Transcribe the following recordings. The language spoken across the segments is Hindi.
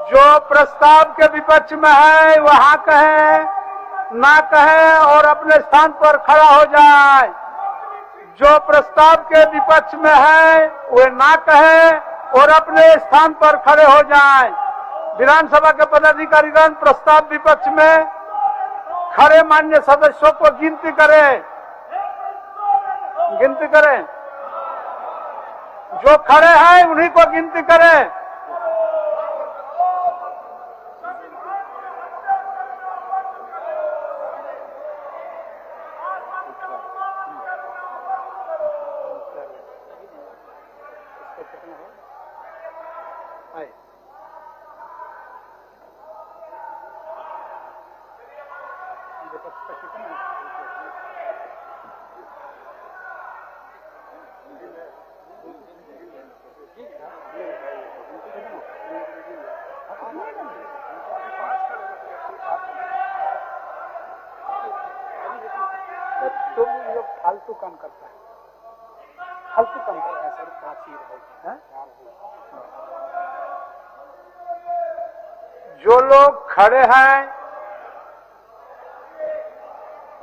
जो प्रस्ताव के विपक्ष में है वहां कहे, ना कहे और अपने स्थान पर खड़ा हो जाए। जो प्रस्ताव के विपक्ष में है वे ना कहे और अपने स्थान पर खड़े हो जाएं। विधानसभा के पदाधिकारीगण प्रस्ताव विपक्ष में खड़े माननीय सदस्यों को गिनती करें। जो खड़े हैं उन्हीं को गिनती करें। तो लोग फालतू काम करता है, फालतू काम करता है सर। जो लोग खड़े हैं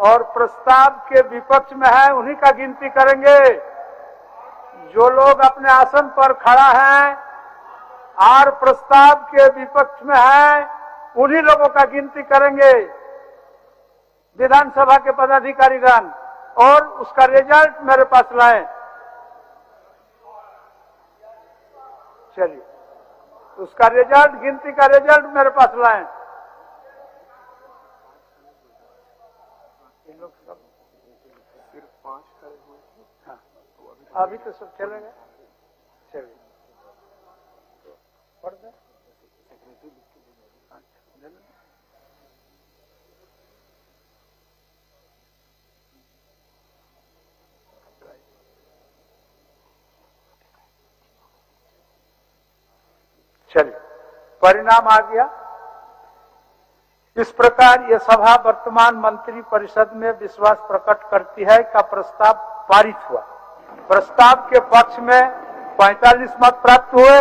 और प्रस्ताव के विपक्ष में है उन्हीं का गिनती करेंगे। जो लोग अपने आसन पर खड़ा है और प्रस्ताव के विपक्ष में है उन्हीं लोगों का गिनती करेंगे विधानसभा के पदाधिकारीगण, और उसका रिजल्ट मेरे पास लाएं। चलिए, उसका रिजल्ट, गिनती का रिजल्ट मेरे पास लाएं। इन लोग सब सिर्फ 5 खड़े हुए। हाँ, अभी तो सब चलेगा। चलिए, पढ़ दे। चलिए, परिणाम आ गया। इस प्रकार यह सभा वर्तमान मंत्री परिषद में विश्वास प्रकट करती है का प्रस्ताव पारित हुआ। प्रस्ताव के पक्ष में 45 मत प्राप्त हुए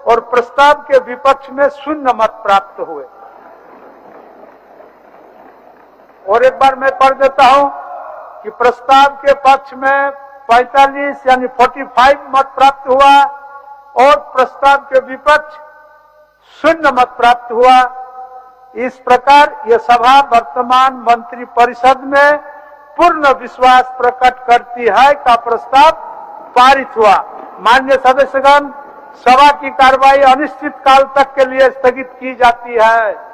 और प्रस्ताव के विपक्ष में 0 मत प्राप्त हुए। और एक बार मैं पढ़ देता हूं कि प्रस्ताव के पक्ष में 45 यानी 45 मत प्राप्त हुआ और प्रस्ताव के विपक्ष 0 मत प्राप्त हुआ। इस प्रकार यह सभा वर्तमान मंत्री परिषद में पूर्ण विश्वास प्रकट करती है का प्रस्ताव पारित हुआ। माननीय सदस्यगण, सभा की कार्रवाई अनिश्चित काल तक के लिए स्थगित की जाती है।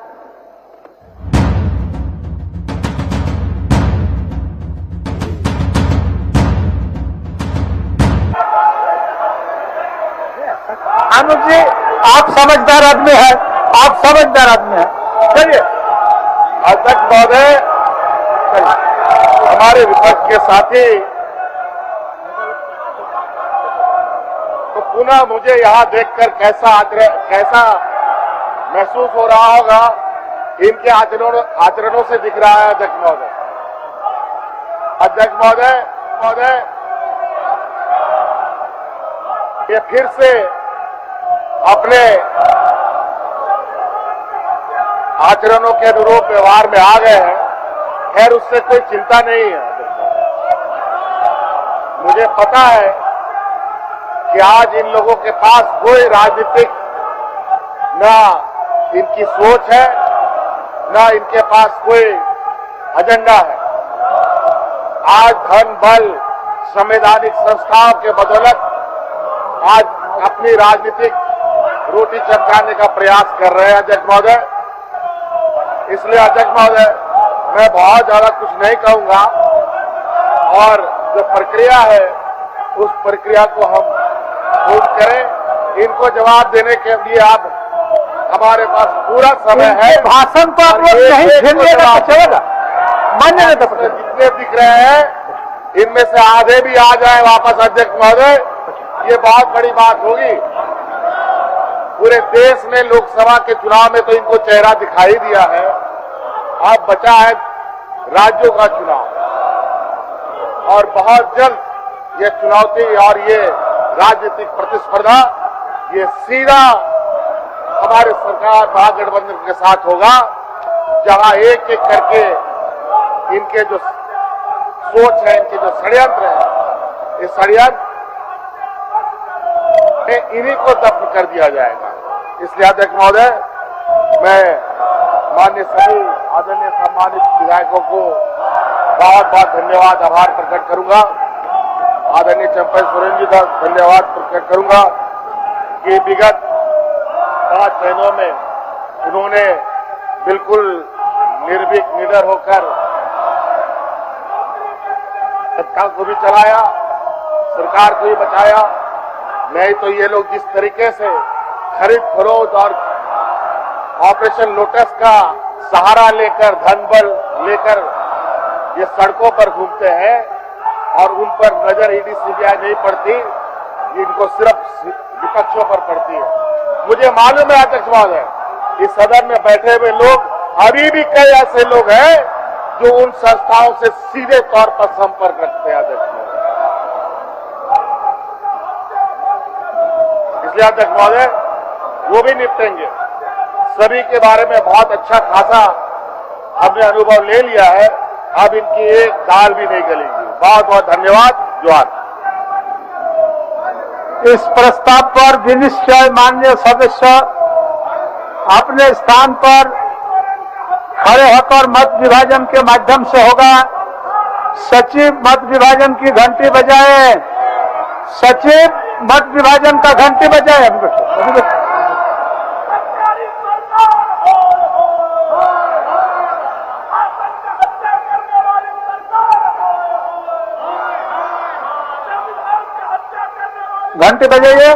अनुज जी, आप समझदार आदमी हैं, आप समझदार आदमी हैं। चलिए, अध्यक्ष महोदय, हमारे विपक्ष के साथी, तो पुनः मुझे यहाँ देखकर कैसा महसूस हो रहा होगा, इनके आचरणों से दिख रहा है। अध्यक्ष महोदय, ये फिर से अपने आचरणों के अनुरूप व्यवहार में आ गए हैं। खैर, उससे कोई चिंता नहीं है। मुझे पता है कि आज इन लोगों के पास कोई राजनीतिक ना इनकी सोच है, ना इनके पास कोई एजेंडा है। आज धन बल संवैधानिक संस्थाओं के बदौलत आज अपनी राजनीतिक रोटी चमकाने का प्रयास कर रहे हैं अध्यक्ष महोदय। इसलिए अध्यक्ष महोदय, मैं बहुत ज्यादा कुछ नहीं कहूंगा और जो प्रक्रिया है उस प्रक्रिया को हम पूर्ण करें। इनको जवाब देने के लिए आप हमारे पास पूरा समय है। भाषण तो आप लोग नहीं झेलिएगा तो चलेगा। मान्य नेता जितने दिख रहे हैं इनमें से आधे भी आ जाए वापस अध्यक्ष महोदय, ये बहुत बड़ी बात होगी। पूरे देश में लोकसभा के चुनाव में तो इनको चेहरा दिखाई दिया है, अब बचा है राज्यों का चुनाव और बहुत जल्द ये चुनौती और ये राजनीतिक प्रतिस्पर्धा ये सीधा हमारी सरकार महागठबंधन के साथ होगा, जहां एक एक करके इनके जो सोच है, इनके जो षड्यंत्र है, इस षड्यंत्र में इन्हीं को दफन कर दिया जाएगा। इसलिए अध्यक्ष महोदय, मैं माननीय सभी आदरणीय सम्मानित विधायकों को बहुत बहुत धन्यवाद, आभार प्रकट करूंगा। आदरणीय चंपई सोरेन जी का धन्यवाद प्रकट करूंगा कि विगत 5 महीनों में उन्होंने बिल्कुल निर्भीक निडर होकर सत्ता को भी चलाया, सरकार को भी बचाया। नहीं तो ये लोग जिस तरीके से खरीद फरोख्त और ऑपरेशन लोटस का सहारा लेकर, धन बल लेकर ये सड़कों पर घूमते हैं और उन पर नजर ईडी सीबीआई नहीं पड़ती, इनको सिर्फ विपक्षों पर पड़ती है। मुझे मालूम है अध्यक्ष महोदय, इस सदन में बैठे हुए लोग, अभी भी कई ऐसे लोग हैं जो उन संस्थाओं से सीधे तौर पर संपर्क रखते हैं अध्यक्ष महोदय। इसलिए अध्यक्ष महोदय, वो भी निपटेंगे। सभी के बारे में बहुत अच्छा खासा हमने अनुभव ले लिया है, अब इनकी एक दाल भी नहीं गलेगी। बहुत बहुत धन्यवाद। जोहार। इस प्रस्ताव पर विनिश्चय माननीय सदस्य अपने स्थान पर खड़े होकर मत विभाजन के माध्यम से होगा। सचिव मत विभाजन की घंटी बजाए। सचिव मत विभाजन का घंटी बजाए। घंटे बजाइए।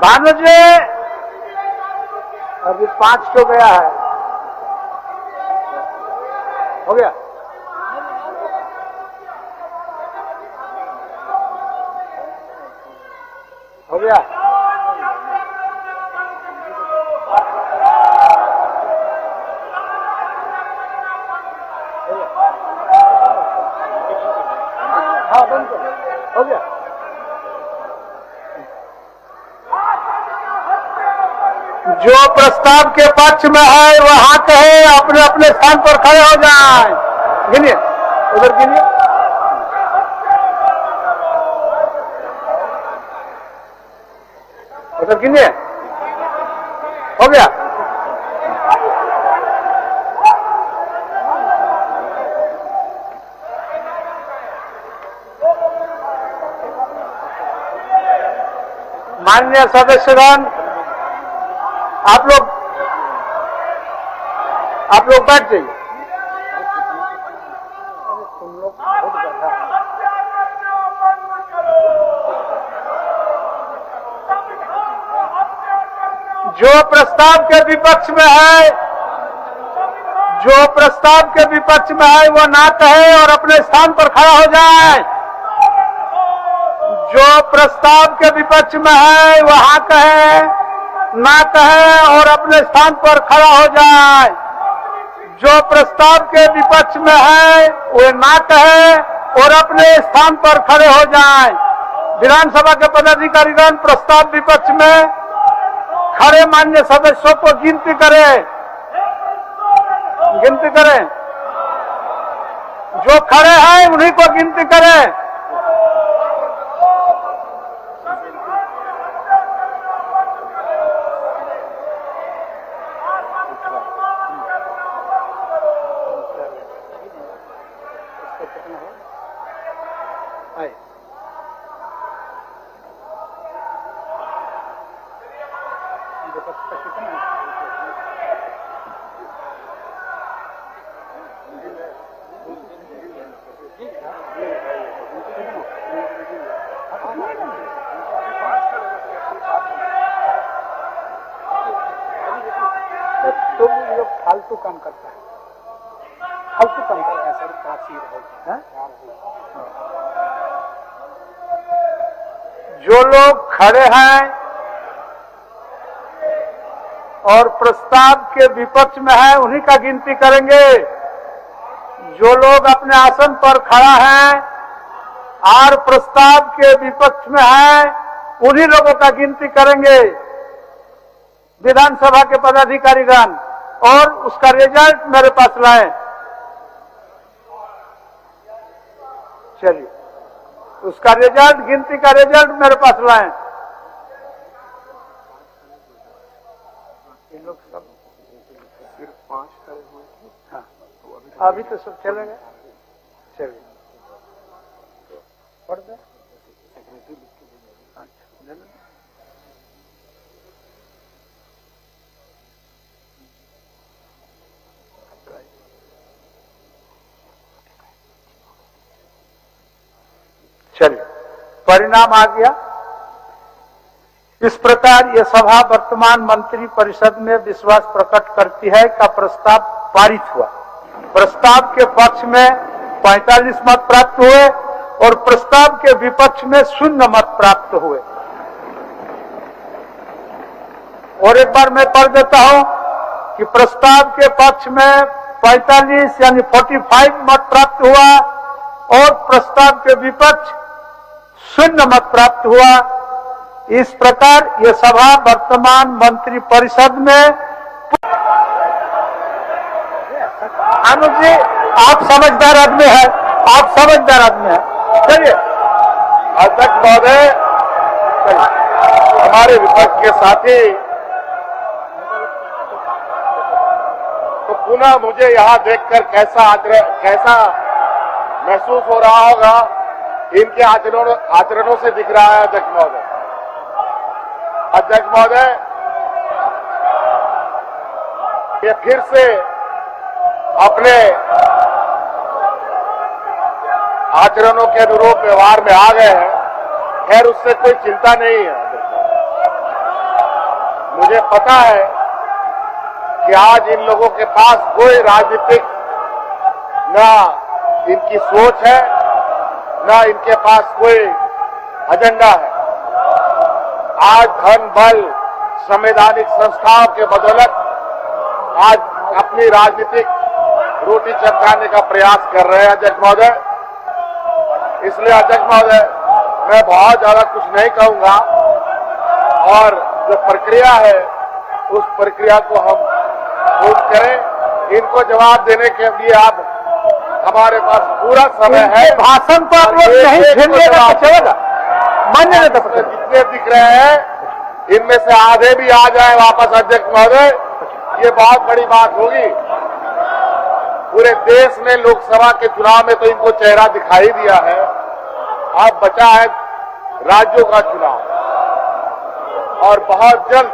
भानुजी अभी 5 तो गया है। हो गया। हो गया। हाँ बंद करो। हो गया। जो प्रस्ताव के पक्ष में है वहां कहे, अपने अपने स्थान पर खड़े हो जाएं। गिनिए, उधर गिनिए। उधर गिनिए, हो गया। माननीय सदस्यगण, आप लोग बैठ जाइए। जो प्रस्ताव के विपक्ष में है, वो ना कहे और अपने स्थान पर खड़ा हो जाए। जो प्रस्ताव के विपक्ष में है वहां कहे, ना कहे और अपने स्थान पर खड़ा हो जाए। जो प्रस्ताव के विपक्ष में है वो ना कहे और अपने स्थान पर खड़े हो जाए। विधानसभा के पदाधिकारीगण प्रस्ताव विपक्ष में खड़े माननीय सदस्यों को गिनती करें। जो खड़े हैं उन्हीं को गिनती करें। तुम लोग फालतू काम करता है, सर। जो लोग खड़े हैं और प्रस्ताव के विपक्ष में है उन्हीं का गिनती करेंगे। जो लोग अपने आसन पर खड़ा है और प्रस्ताव के विपक्ष में है उन्हीं लोगों का गिनती करेंगे विधानसभा के पदाधिकारीगण, और उसका रिजल्ट मेरे पास लाएं। चलिए, उसका रिजल्ट, गिनती का रिजल्ट मेरे पास लाएं। ये लोग सब सिर्फ 5 खड़े हुए थे। हाँ, अभी तो सब चले गए। चलिए, पढ़ दे। चलिए, परिणाम आ गया। इस प्रकार यह सभा वर्तमान मंत्री परिषद में विश्वास प्रकट करती है का प्रस्ताव पारित हुआ। प्रस्ताव के पक्ष में 45 मत प्राप्त हुए और प्रस्ताव के विपक्ष में 0 मत प्राप्त हुए। और एक बार मैं पढ़ देता हूं कि प्रस्ताव के पक्ष में 45 यानी 45 मत प्राप्त हुआ और प्रस्ताव के विपक्ष 0 मत प्राप्त हुआ। इस प्रकार यह सभा वर्तमान मंत्री परिषद में। अनुज जी, आप समझदार आदमी हैं, चलिए। अध्यक्ष महोदय, हमारे विपक्ष के साथी, तो पुनः मुझे यहाँ देखकर कैसा महसूस हो रहा होगा, इनके आचरणों से दिख रहा है। अध्यक्ष महोदय, ये फिर से अपने आचरणों के अनुरूप व्यवहार में आ गए हैं। खैर, उससे कोई चिंता नहीं है। मुझे पता है कि आज इन लोगों के पास कोई राजनीतिक ना इनकी सोच है, ना इनके पास कोई एजेंडा है। आज धन बल संवैधानिक संस्थाओं के बदौलत आज अपनी राजनीतिक रोटी चमकाने का प्रयास कर रहे हैं। अध्यक्ष महोदय, इसलिए अध्यक्ष महोदय, मैं बहुत ज्यादा कुछ नहीं कहूंगा और जो प्रक्रिया है उस प्रक्रिया को हम पूर्ण करें। इनको जवाब देने के लिए आप हमारे पास पूरा समय है। भाषण तो आप लोग नहीं झेलिएगा तो चलेगा। मान्य नेता जितने दिख रहे हैं इनमें से आधे भी आ जाए वापस अध्यक्ष महोदय, ये बहुत बड़ी बात होगी। पूरे देश में लोकसभा के चुनाव में तो इनको चेहरा दिखाई दिया है, अब बचा है राज्यों का चुनाव, और बहुत जल्द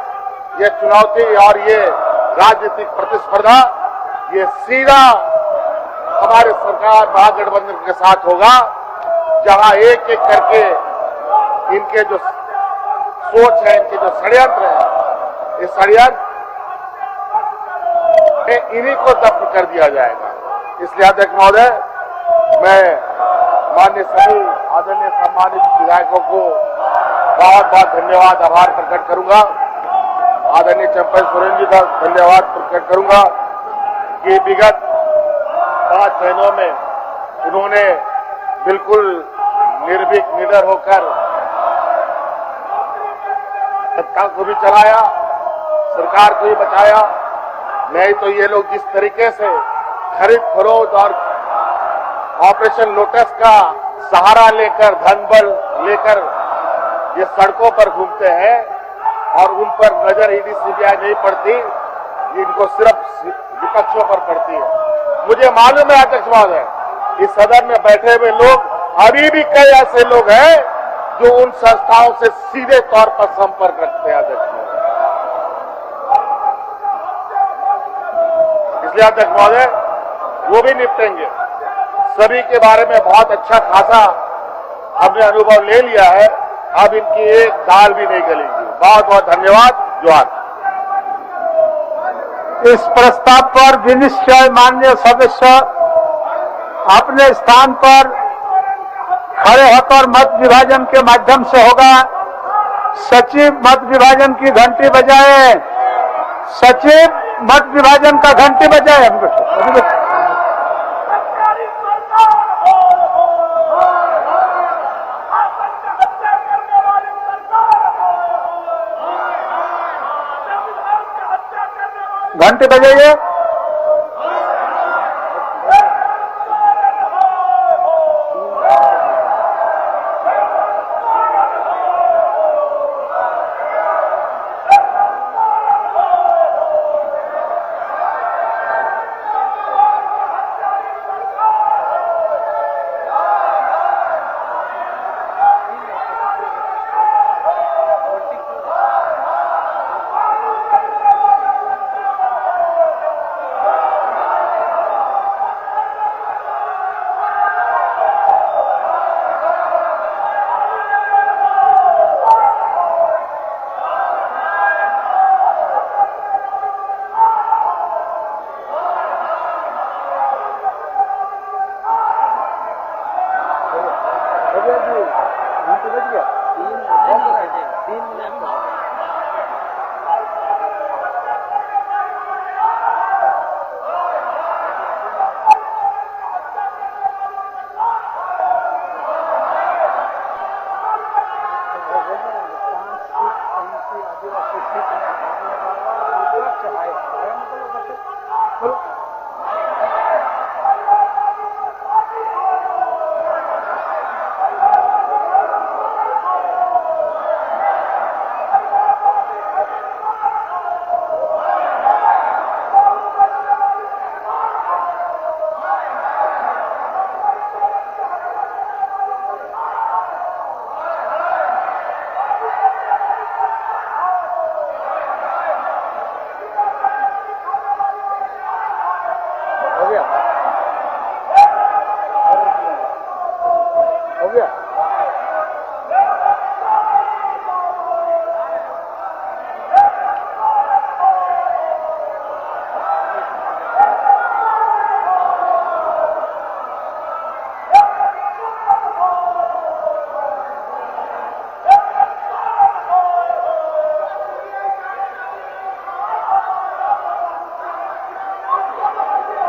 ये चुनौती और ये राजनीतिक प्रतिस्पर्धा ये सीधा हमारे सरकार महागठबंधन के साथ होगा, जहां एक एक करके इनके जो सोच है, इनके जो षड्यंत्र है, इस षड्यंत्र इन्हीं को दफ्न कर दिया जाएगा। इसलिए अध्यक्ष महोदय, मैं माननीय सभी आदरणीय सम्मानित विधायकों को बहुत बहुत धन्यवाद, आभार प्रकट करूंगा। आदरणीय चंपई सोरेन जी का धन्यवाद प्रकट करूंगा कि विगत 5 महीनों में उन्होंने बिल्कुल निर्भीक निडर होकर सत्ता को भी चलाया, सरकार को भी बचाया। नहीं तो ये लोग जिस तरीके से खरीद फरोख्त और ऑपरेशन लोटस का सहारा लेकर, धन बल लेकर ये सड़कों पर घूमते हैं और उन पर नजर ईडी सीबीआई नहीं पड़ती, इनको सिर्फ विपक्षों पर पड़ती है। मुझे मालूम है अध्यक्ष महोदय, इस सदन में बैठे हुए लोग अभी भी कई ऐसे लोग हैं जो उन संस्थाओं से सीधे तौर पर संपर्क रखते हैं अध्यक्ष महोदय। इसलिए अध्यक्ष महोदय, वो भी निपटेंगे। सभी के बारे में बहुत अच्छा खासा हमने अनुभव ले लिया है, अब इनकी एक दाल भी नहीं गलेगी। बहुत बहुत धन्यवाद। जोहार। इस प्रस्ताव पर विनिश्चय माननीय सदस्य अपने स्थान पर खड़े होकर मत विभाजन के माध्यम से होगा। सचिव मत विभाजन की घंटी बजाए। सचिव मत विभाजन का घंटी बजाए। घंटी बजाइए।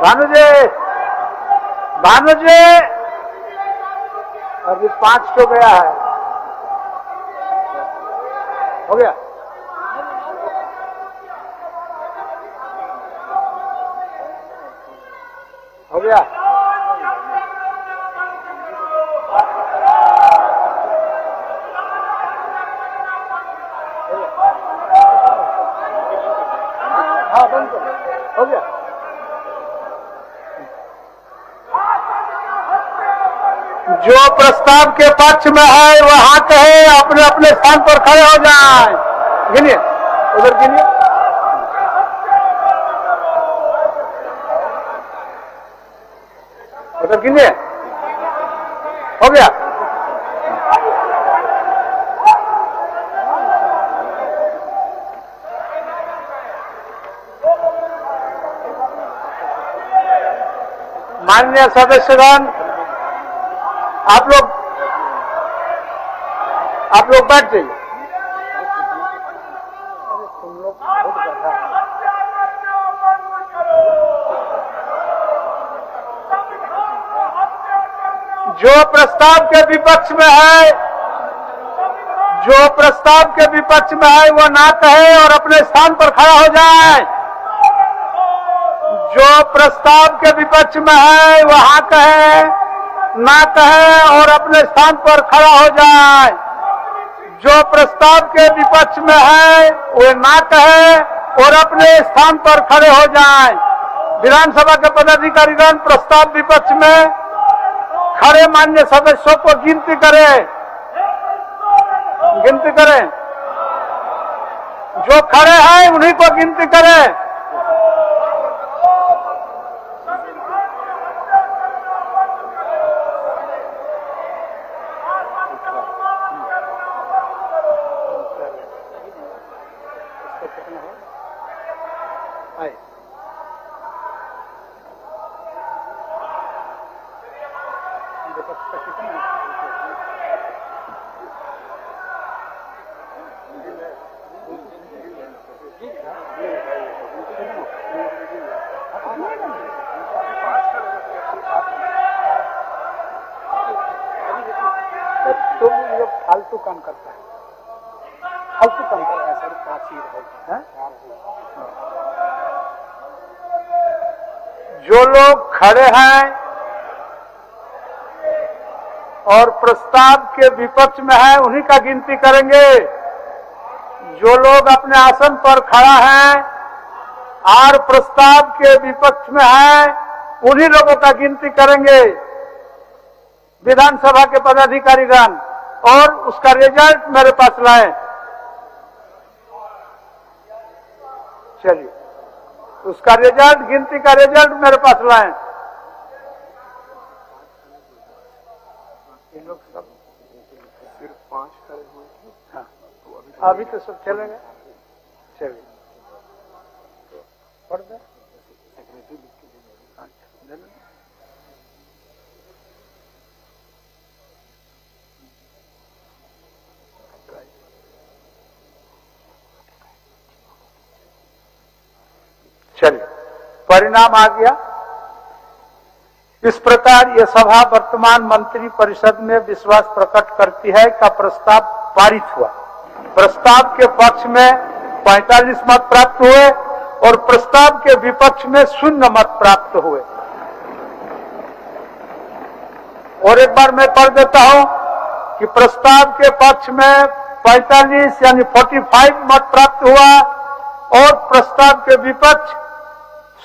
भानुजी, भानुजी, अभी 5 तो गया है। हो गया? हो गया? हो गया? हाँ बंद करो, हो गया। जो प्रस्ताव के पक्ष में है वहां कहे, अपने अपने स्थान पर खड़े हो जाएं। गिनिए, उधर गिनिए। उधर गिनिए, हो गया। माननीय सदस्यगण, आप लोग बैठ जाइए। जो प्रस्ताव के विपक्ष में है, जो प्रस्ताव के विपक्ष में है वो ना कहे और अपने स्थान पर खड़ा हो जाए। जो प्रस्ताव के विपक्ष में है वहां कहे, ना कहे और अपने स्थान पर खड़ा हो जाए। जो प्रस्ताव के विपक्ष में है वो ना कहे और अपने स्थान पर खड़े हो जाए। विधानसभा के पदाधिकारीगण प्रस्ताव विपक्ष में खड़े मान्य सदस्यों को गिनती करें। जो खड़े हैं उन्हीं को गिनती करें। तुम ये फालतू काम करता है, फालतू काम करता है सर। जो लोग खड़े हैं और प्रस्ताव के विपक्ष में है उन्हीं का गिनती करेंगे। जो लोग अपने आसन पर खड़ा है और प्रस्ताव के विपक्ष में है उन्हीं लोगों का गिनती करेंगे विधानसभा के पदाधिकारीगण, और उसका रिजल्ट मेरे पास लाए। चलिए, उसका रिजल्ट, गिनती का रिजल्ट मेरे पास लाए। इन लोग सब सिर्फ 5 खड़े हुए। हाँ, अभी तो सब चलेंगे। चलिए, पढ़ दे। चलिए, परिणाम आ गया। इस प्रकार यह सभा वर्तमान मंत्री परिषद में विश्वास प्रकट करती है का प्रस्ताव पारित हुआ। प्रस्ताव के पक्ष में 45 मत प्राप्त हुए और प्रस्ताव के विपक्ष में 0 मत प्राप्त हुए। और एक बार मैं पढ़ देता हूं कि प्रस्ताव के पक्ष में 45 यानी 45 मत प्राप्त हुआ और प्रस्ताव के विपक्ष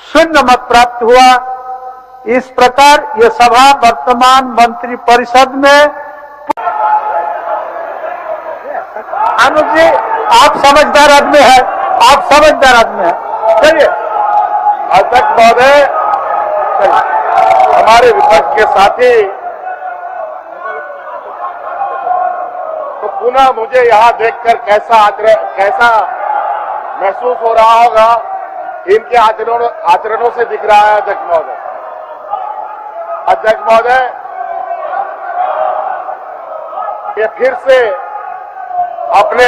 0 मत प्राप्त हुआ। इस प्रकार यह सभा वर्तमान मंत्री परिषद में। अनुज जी, आप समझदार आदमी हैं, आप समझदार आदमी हैं। चलिए, अध्यक्ष महोदय, हमारे विपक्ष के साथी तो पुनः मुझे यहाँ देखकर कैसा महसूस हो रहा होगा, इनके आचरणों से दिख रहा है। अध्यक्ष महोदय, ये फिर से अपने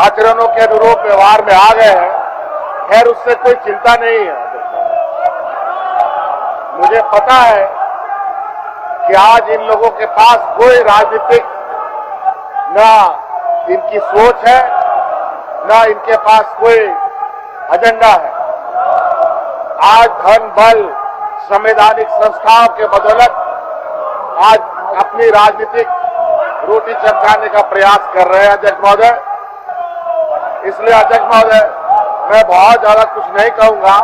आचरणों के अनुरूप व्यवहार में आ गए हैं। खैर, उससे कोई चिंता नहीं है। मुझे पता है कि आज इन लोगों के पास कोई राजनीतिक ना इनकी सोच है, ना इनके पास कोई एजेंडा है। आज धन बल संवैधानिक संस्थाओं के बदौलत आज अपनी राजनीतिक रोटी चमकाने का प्रयास कर रहे हैं। अध्यक्ष महोदय, इसलिए अध्यक्ष महोदय मैं बहुत ज्यादा कुछ नहीं कहूंगा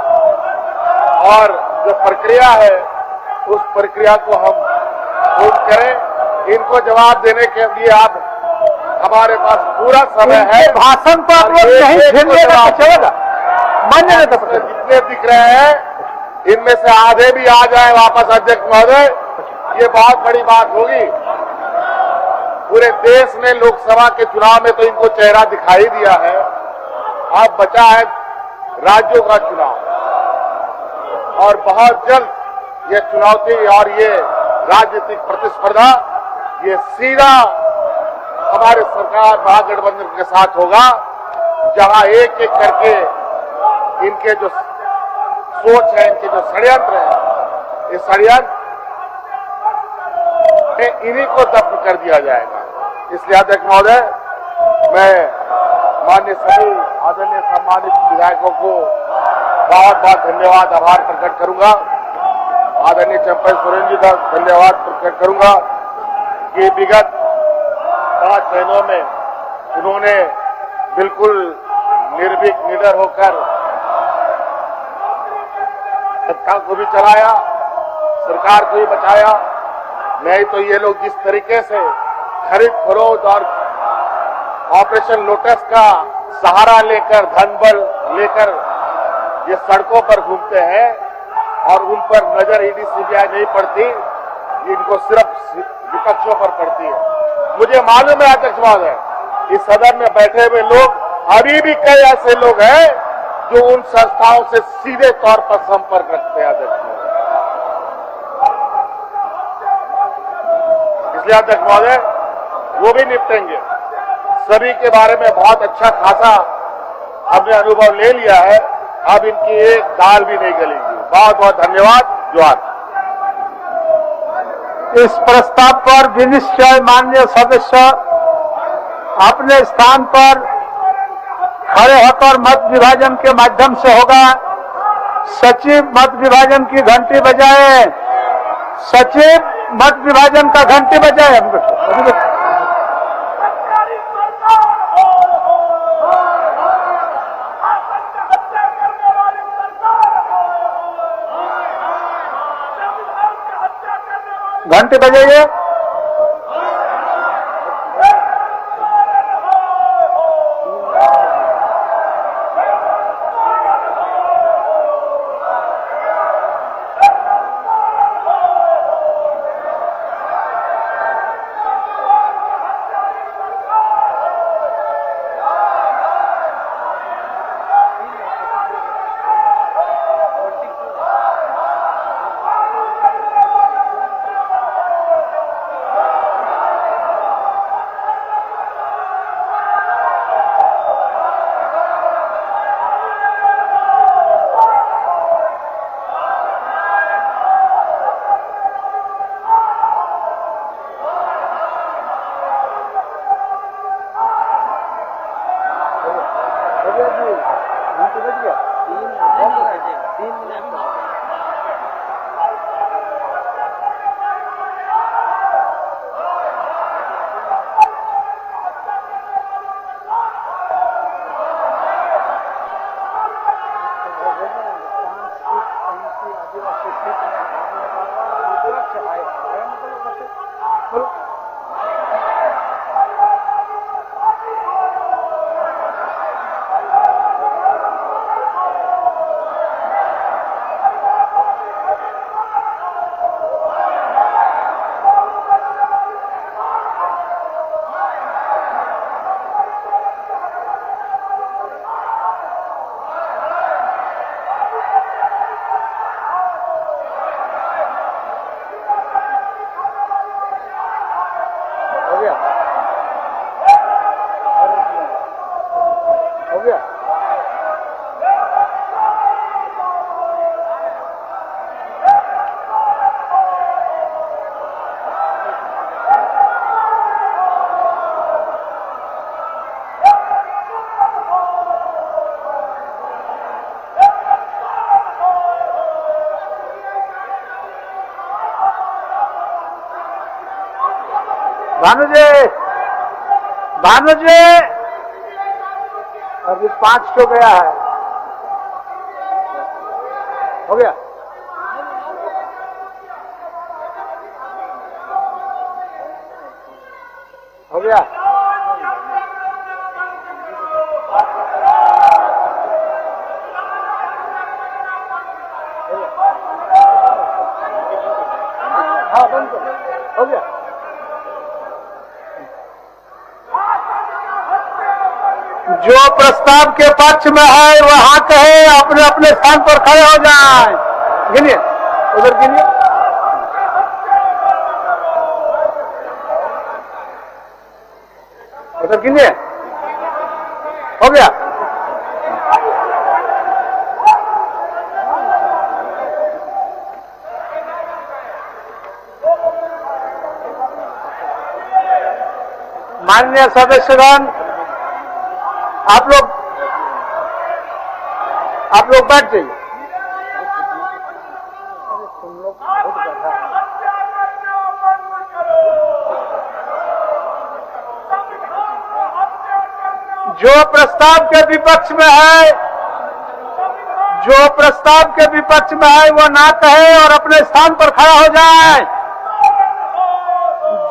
और जो प्रक्रिया है उस प्रक्रिया को हम पूर्ण करें। इनको जवाब देने के लिए आप हमारे पास पूरा समय है। भाषण तो आप लोग नहीं झेलिएगा तो चलेगा, मान्य नहीं कर सकते। जितने दिख रहे हैं इनमें से आधे भी आ जाए वापस अध्यक्ष महोदय, ये बहुत बड़ी बात होगी। पूरे देश में लोकसभा के चुनाव में तो इनको चेहरा दिखाई दिया है, अब बचा है राज्यों का चुनाव और बहुत जल्द ये चुनौती और ये राजनीतिक प्रतिस्पर्धा ये सीधा हमारे सरकार महागठबंधन के साथ होगा, जहां एक एक करके इनके जो सोच है, इनके जो षड्यंत्र है, इस षड्यंत्र इन्हीं को दफ्न कर दिया जाएगा। इसलिए अध्यक्ष महोदय मैं माननीय सभी आदरणीय सम्मानित विधायकों को बहुत बहुत धन्यवाद आभार प्रकट करूंगा। आदरणीय चंपई सोरेन जी का धन्यवाद प्रकट करूंगा कि विगत 5 महीनों में उन्होंने बिल्कुल निर्भीक निडर होकर सत्ता को भी चलाया, सरकार को भी बचाया। नहीं तो ये लोग जिस तरीके से खरीद फरोख्त और ऑपरेशन लोटस का सहारा लेकर, धन बल लेकर ये सड़कों पर घूमते हैं और उन पर नजर ईडी सीबीआई नहीं पड़ती, इनको सिर्फ विपक्षों पर पड़ती है। मुझे मालूम है अध्यक्ष महोदय, इस सदन में बैठे हुए लोग अभी भी कई ऐसे लोग हैं जो उन संस्थाओं से सीधे तौर पर संपर्क रखते हैं अध्यक्ष महोदय। इसलिए अध्यक्ष महोदय वो भी निपटेंगे। सभी के बारे में बहुत अच्छा खासा हमने अनुभव ले लिया है, अब इनकी एक दाल भी नहीं गलेगी। बहुत बहुत धन्यवाद। जोहार। इस प्रस्ताव पर विनिश्चय माननीय सदस्य अपने स्थान पर खड़े होकर मत विभाजन के माध्यम से होगा। सचिव मत विभाजन की घंटी बजाए, सचिव मत विभाजन का घंटी बजाए। घंटी बजाइए। भानुजी, भानुजी, अभी 5 तो गया है। हो गया? हो गया? हाँ बंद करो। हो गया? जो प्रस्ताव के पक्ष में है वहां कहे, अपने अपने स्थान पर खड़े हो जाएं। गिनिए, उधर गिनिए। उधर गिनिए। हो गया? माननीय सदस्यगण, आप लोग बैठ जाइए। जो प्रस्ताव के विपक्ष में है, जो प्रस्ताव के विपक्ष में है वो ना कहे और अपने स्थान पर खड़ा हो जाए।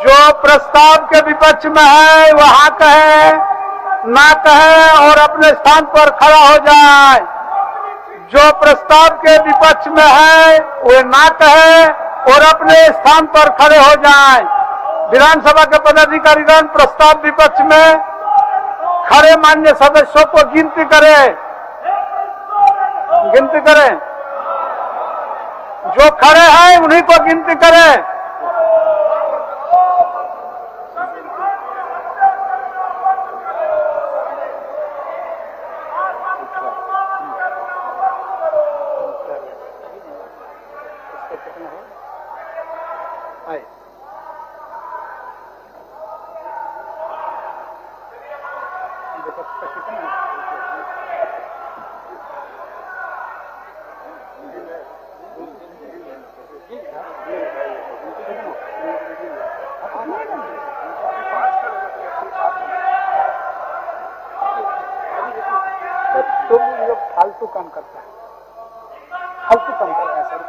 जो प्रस्ताव के विपक्ष में है वहां कहे, ना कहे और अपने स्थान पर खड़ा हो जाए। जो प्रस्ताव के विपक्ष में है वे ना कहे और अपने स्थान पर खड़े हो जाए। विधानसभा के पदाधिकारीगण प्रस्ताव विपक्ष में खड़े मान्य सदस्यों को गिनती करें। जो खड़े हैं उन्हीं को गिनती करें। तुम लोग फालतू काम करता है, फालतू काम करता है सर।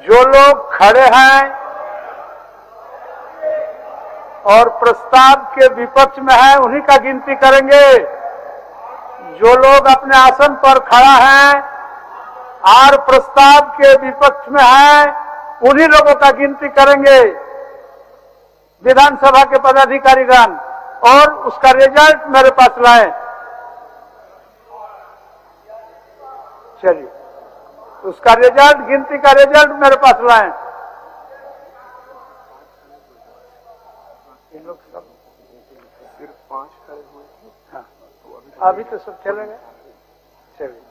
जो लोग खड़े हैं और प्रस्ताव के विपक्ष में है उन्हीं का गिनती करेंगे। जो लोग अपने आसन पर खड़ा है और प्रस्ताव के विपक्ष में है उन्हीं लोगों का गिनती करेंगे विधानसभा के पदाधिकारीगण, और उसका रिजल्ट मेरे पास लाए। चलिए, उसका रिजल्ट, गिनती का रिजल्ट मेरे पास लाए। इन लोग सब सिर्फ 5 खड़े हुए थे। हाँ, अभी तो सब चलेंगे। चलिए,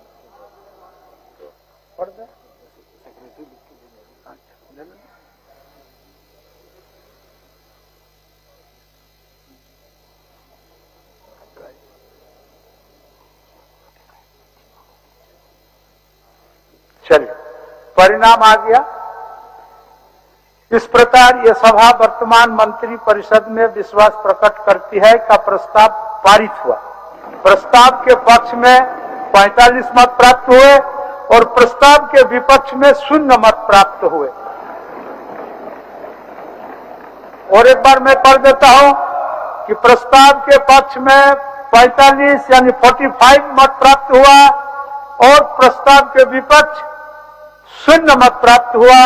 पढ़ दे। चलिए, परिणाम आ गया। इस प्रकार यह सभा वर्तमान मंत्री परिषद में विश्वास प्रकट करती है का प्रस्ताव पारित हुआ। प्रस्ताव के पक्ष में 45 मत प्राप्त हुए और प्रस्ताव के विपक्ष में 0 मत प्राप्त हुए। और एक बार मैं पढ़ देता हूं कि प्रस्ताव के पक्ष में 45 यानी 45 मत प्राप्त हुआ और प्रस्ताव के विपक्ष 0 मत प्राप्त हुआ।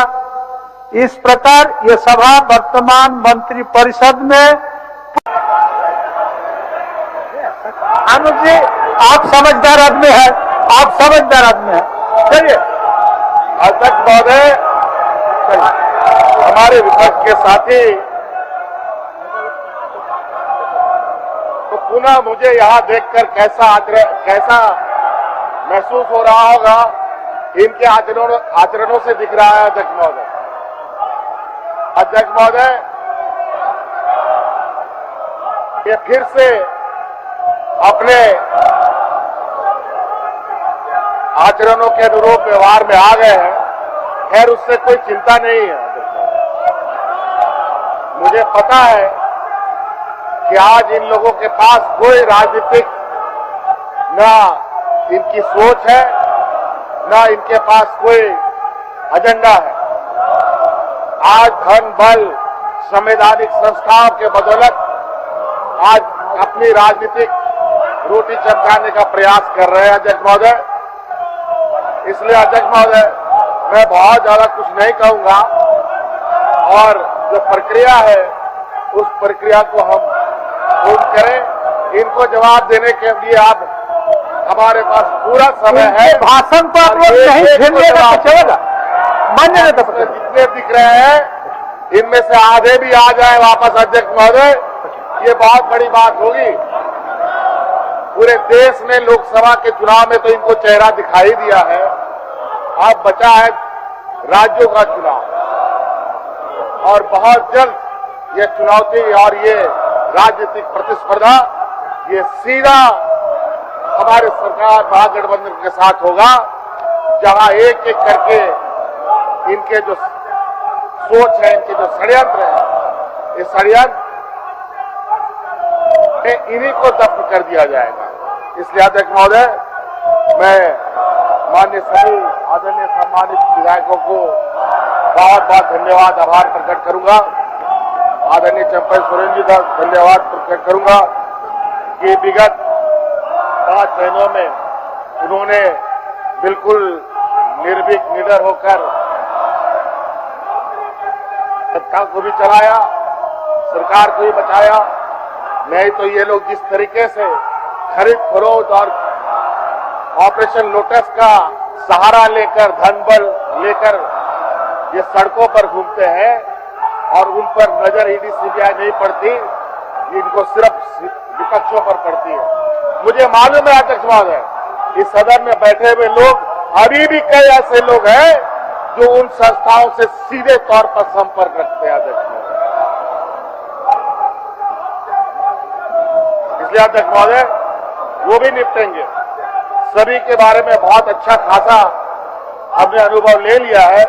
इस प्रकार यह सभा वर्तमान मंत्री परिषद में। अनुज जी, आप समझदार आदमी हैं, आप समझदार आदमी हैं। चलिए, अध्यक्ष महोदय, हमारे विपक्ष के साथी तो पुनः मुझे यहाँ देखकर कैसा महसूस हो रहा होगा, इनके आचरणों से दिख रहा है। अध्यक्ष महोदय, ये फिर से अपने आचरणों के अनुरूप व्यवहार में आ गए हैं। खैर, उससे कोई चिंता नहीं है। मुझे पता है कि आज इन लोगों के पास कोई राजनीतिक ना इनकी सोच है, ना इनके पास कोई एजेंडा है। आज धन बल संवैधानिक संस्थाओं के बदौलत आज अपनी राजनीतिक रोटी चमकाने का प्रयास कर रहे हैं अध्यक्ष महोदय। इसलिए अध्यक्ष महोदय, मैं बहुत ज्यादा कुछ नहीं कहूंगा और जो प्रक्रिया है उस प्रक्रिया को हम पूर्ण करें। इनको जवाब देने के लिए आप हमारे पास पूरा समय है। भाषण को आप लोग नहीं झेलिएगा तो चलेगा। मान्य नेता जितने दिख रहे हैं इनमें से आधे भी आ जाए वापस अध्यक्ष महोदय, ये बहुत बड़ी बात होगी। पूरे देश में लोकसभा के चुनाव में तो इनको चेहरा दिखाई दिया है, अब बचा है राज्यों का चुनाव और बहुत जल्द ये चुनौती और ये राजनीतिक प्रतिस्पर्धा ये सीधा हमारे सरकार महागठबंधन के साथ होगा, जहां एक एक करके इनके जो सोच है, इनके जो षड्यंत्र है, इस षड्यंत्र इन्हीं को दफ्न कर दिया जाएगा। इसलिए अध्यक्ष महोदय, मैं माननीय सभी आदरणीय सम्मानित विधायकों को बहुत बहुत धन्यवाद, आभार प्रकट करूंगा। आदरणीय चंपई सोरेन जी का धन्यवाद प्रकट करूंगा कि विगत 5 महीनों में उन्होंने बिल्कुल निर्भीक निडर होकर सत्ता को भी चलाया, सरकार को भी बचाया। नहीं तो ये लोग जिस तरीके से खरीद फरोख्त और ऑपरेशन लोटस का सहारा लेकर, धन बल लेकर ये सड़कों पर घूमते हैं और उन पर नजर ईडी सीबीआई नहीं पड़ती, इनको सिर्फ विपक्षों पर पड़ती है। मुझे मालूम है अध्यक्ष महोदय, इस सदन में बैठे हुए लोग अभी भी कई ऐसे लोग हैं जो उन संस्थाओं से सीधे तौर पर संपर्क रखते हैं अध्यक्ष महोदय। इसलिए अध्यक्ष महोदय, वो भी निपटेंगे। सभी के बारे में बहुत अच्छा खासा हमने अनुभव ले लिया है,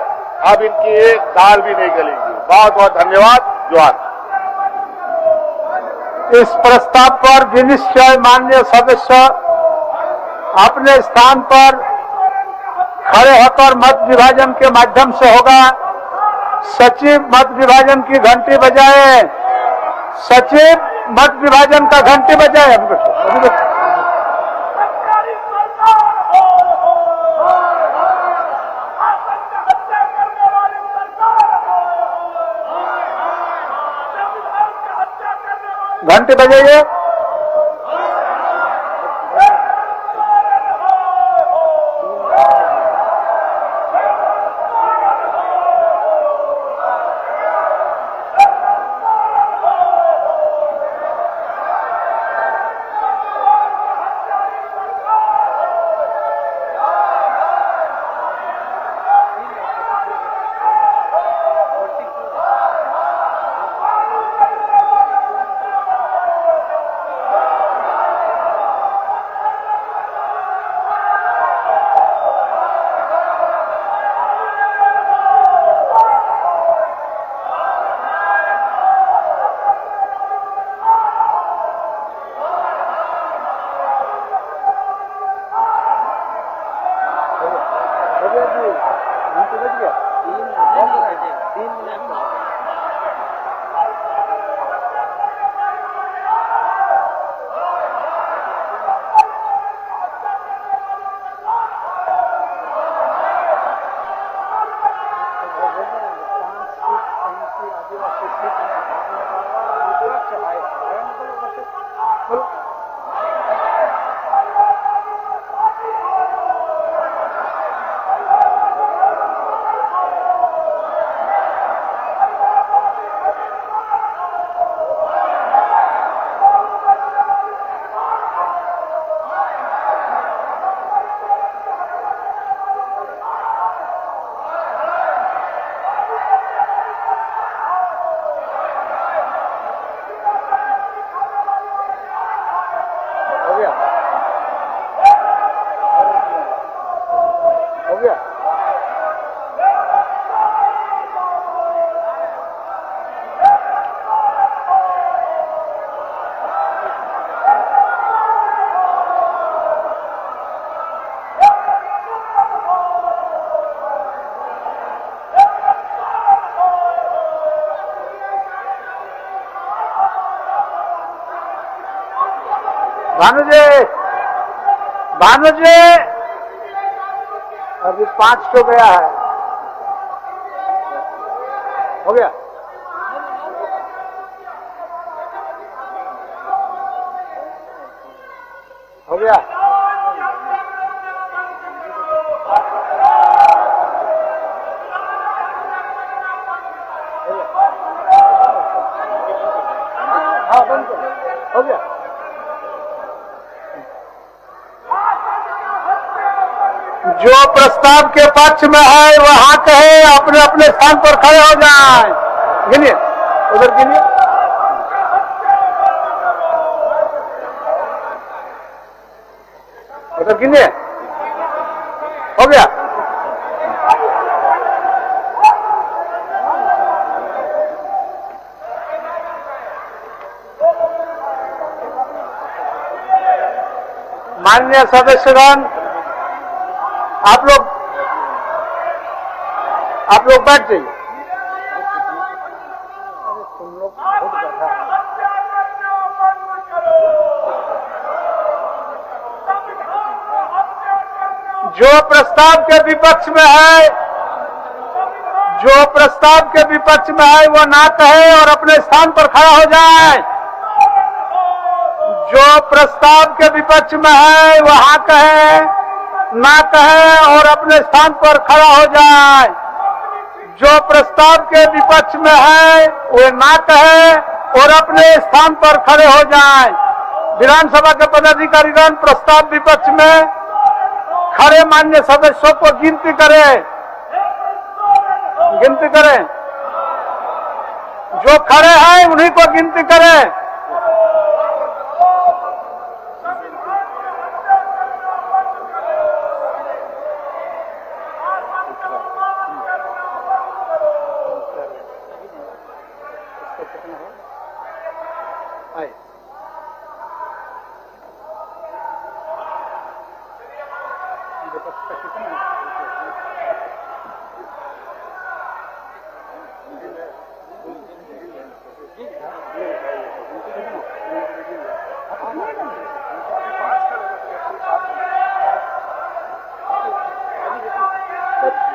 अब इनकी एक दाल भी नहीं गलेगी। बहुत बहुत धन्यवाद। जोहार। इस प्रस्ताव पर विनिश्चय माननीय सदस्य अपने स्थान पर खड़े होकर मत विभाजन के माध्यम से होगा। सचिव मत विभाजन की घंटी बजाए। सचिव मत विभाजन का घंटी बजाए। घंटे बजाइए। भानु जी अभी 5 तो गया है, हो गया। हो गया। हाँ बंद करो, हो गया। जो प्रस्ताव के पक्ष में है वहां कहे, अपने अपने स्थान पर खड़े हो जाएं। गिनिए, उधर गिनिए। उधर गिनिए, हो गया। माननीय सदस्यगण, आप लोग बैठ जाइए। तुम लोग बहुत ज्यादा जो प्रस्ताव के विपक्ष में है, वो ना कहे और अपने स्थान पर खड़ा हो जाए। जो प्रस्ताव के विपक्ष में है वहां कहे, ना कहे और अपने स्थान पर खड़ा हो जाए। जो प्रस्ताव के विपक्ष में है वो ना कहे और अपने स्थान पर खड़े हो जाए। विधानसभा के पदाधिकारीगण प्रस्ताव विपक्ष में खड़े माननीय सदस्यों को गिनती करें। जो खड़े हैं उन्हीं को गिनती करें।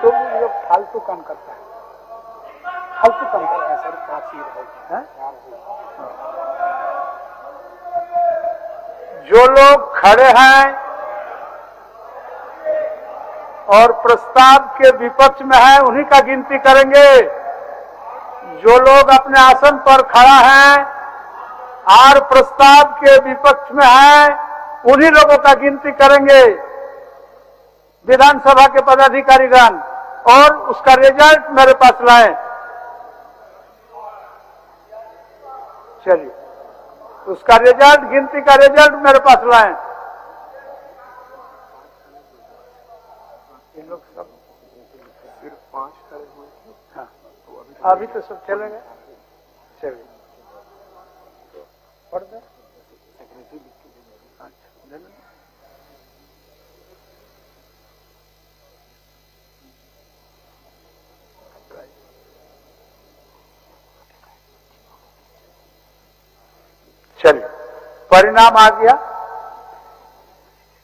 तुम लोग फालतू काम करता है, सर। जो लोग खड़े हैं और प्रस्ताव के विपक्ष में है उन्हीं का गिनती करेंगे। जो लोग अपने आसन पर खड़ा है और प्रस्ताव के विपक्ष में है उन्हीं लोगों का गिनती करेंगे विधानसभा के पदाधिकारीगण, और उसका रिजल्ट मेरे पास लाएं। चलिए, उसका रिजल्ट, गिनती का रिजल्ट मेरे पास लाएं। इन लोग सब सिर्फ 5 खड़े हुए। हाँ, अभी तो सब चले गए। चलिए, पढ़ दे। चलिए, परिणाम आ गया।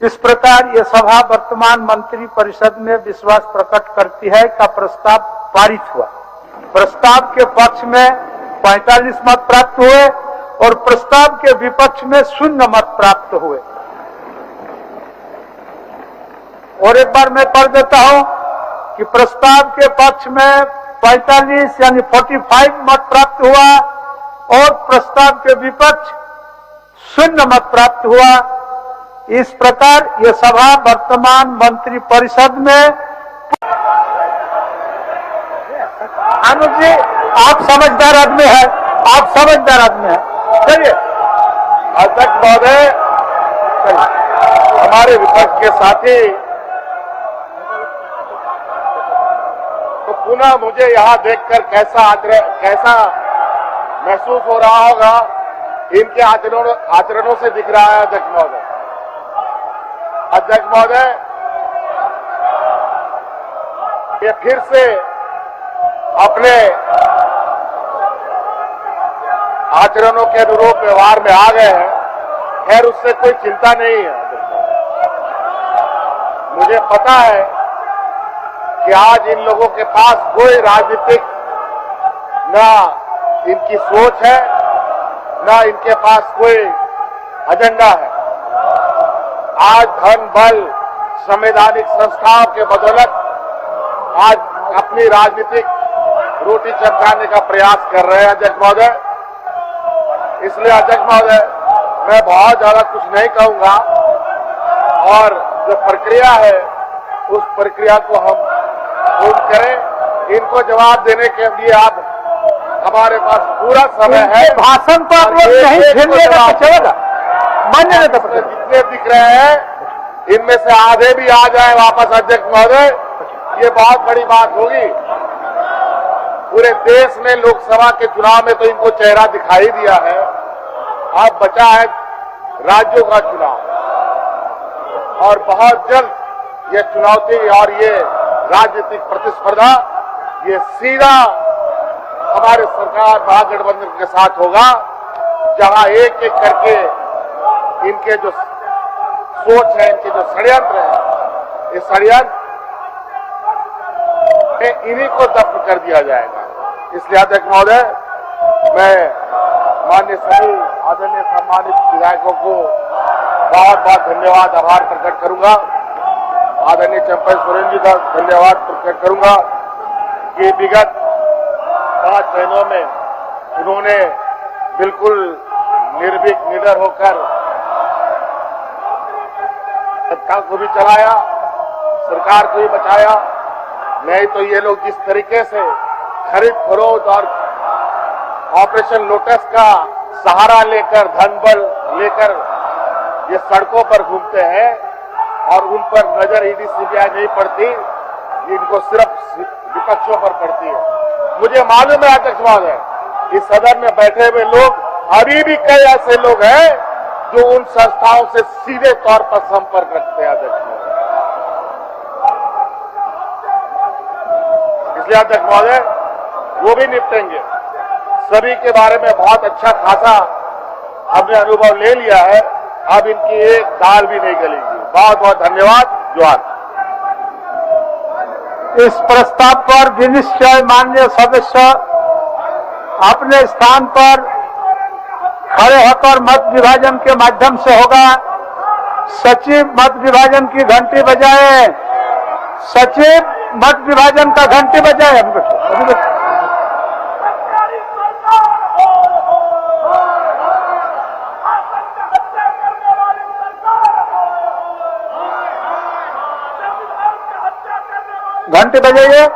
इस प्रकार यह सभा वर्तमान मंत्री परिषद में विश्वास प्रकट करती है का प्रस्ताव पारित हुआ। प्रस्ताव के पक्ष में 45 मत प्राप्त हुए और प्रस्ताव के विपक्ष में 0 मत प्राप्त हुए। और एक बार मैं पढ़ देता हूं कि प्रस्ताव के पक्ष में 45 यानी 45 मत प्राप्त हुआ और प्रस्ताव के विपक्ष 0 मत प्राप्त हुआ। इस प्रकार यह सभा वर्तमान मंत्री परिषद में। अनुज जी, आप समझदार आदमी हैं, चलिए। अध्यक्ष महोदय, हमारे विपक्ष के साथी, तो पुनः मुझे यहाँ देखकर कैसा महसूस हो रहा होगा, इनके आचरणों से दिख रहा है। अध्यक्ष महोदय, ये फिर से अपने आचरणों के अनुरूप व्यवहार में आ गए हैं। खैर उससे कोई चिंता नहीं है। मुझे पता है कि आज इन लोगों के पास कोई राजनीतिक ना इनकी सोच है, ना इनके पास कोई एजेंडा है। आज धन बल संवैधानिक संस्थाओं के बदौलत आज अपनी राजनीतिक रोटी चमकाने का प्रयास कर रहे हैं अध्यक्ष महोदय। इसलिए अध्यक्ष महोदय मैं बहुत ज्यादा कुछ नहीं कहूंगा और जो प्रक्रिया है उस प्रक्रिया को हम पूर्ण करें। इनको जवाब देने के लिए आप हमारे पास पूरा समय है। भाषण तो आप लोग नहीं झेलिएगा तो चलेगा, मान्य नहीं तो जितने दिख रहे हैं इनमें से आधे भी आ जाए वापस अध्यक्ष महोदय, ये बहुत बड़ी बात होगी। पूरे देश में लोकसभा के चुनाव में तो इनको चेहरा दिखाई दिया है, अब बचा है राज्यों का चुनाव और बहुत जल्द ये चुनौती और ये राजनीतिक प्रतिस्पर्धा ये सीधा हमारे सरकार महागठबंधन के साथ होगा, जहां एक एक करके इनके जो सोच है, इनके जो षड्यंत्र है, इस षड्यंत्र इन्हीं को दफ्न कर दिया जाएगा। इसलिए अध्यक्ष महोदय मैं माननीय सभी आदरणीय सम्मानित विधायकों को बहुत बहुत धन्यवाद आभार प्रकट करूंगा। आदरणीय चंपई सोरेन जी का धन्यवाद प्रकट करूंगा कि विगत 5 महीनों में उन्होंने बिल्कुल निर्भीक निडर होकर सत्ता को भी चलाया, सरकार को भी बचाया। नहीं तो ये लोग जिस तरीके से खरीद फरोख्त और ऑपरेशन लोटस का सहारा लेकर धन बल लेकर ये सड़कों पर घूमते हैं और उन पर नजर ईडी सीबीआई नहीं पड़ती, इनको सिर्फ विपक्षों पर पड़ती है। मुझे मालूम है अध्यक्ष महोदय, इस सदन में बैठे हुए लोग अभी भी कई ऐसे लोग हैं जो उन संस्थाओं से सीधे तौर पर संपर्क रखते हैं अध्यक्ष महोदय। इसलिए अध्यक्ष महोदय वो भी निपटेंगे। सभी के बारे में बहुत अच्छा खासा हमने अनुभव ले लिया है, अब इनकी एक दाल भी नहीं गलेगी। बहुत बहुत धन्यवाद। जोहार। इस प्रस्ताव पर विनिश्चय माननीय सदस्य अपने स्थान पर खड़े होकर मत विभाजन के माध्यम से होगा। सचिव मत विभाजन की घंटी बजाए, सचिव मत विभाजन का घंटी बजाए। घंटी बजाइए।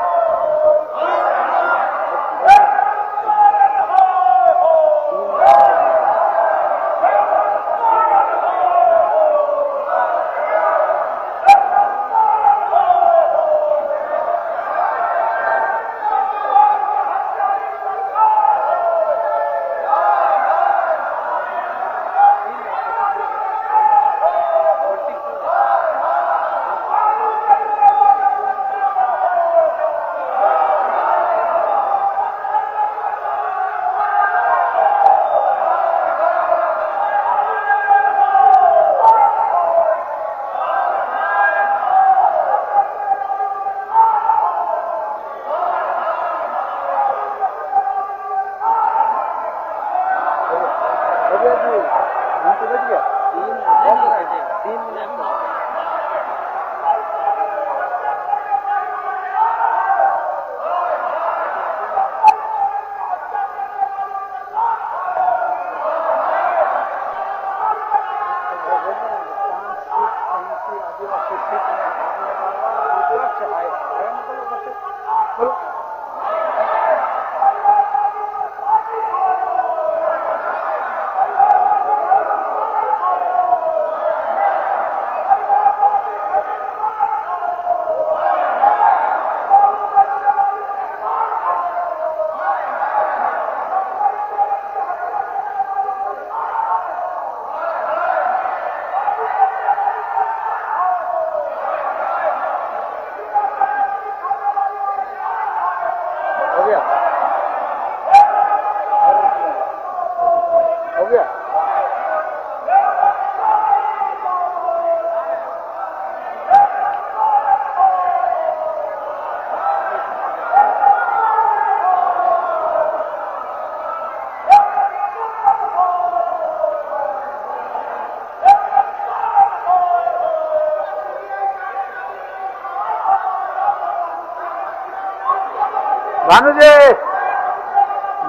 भानुजी,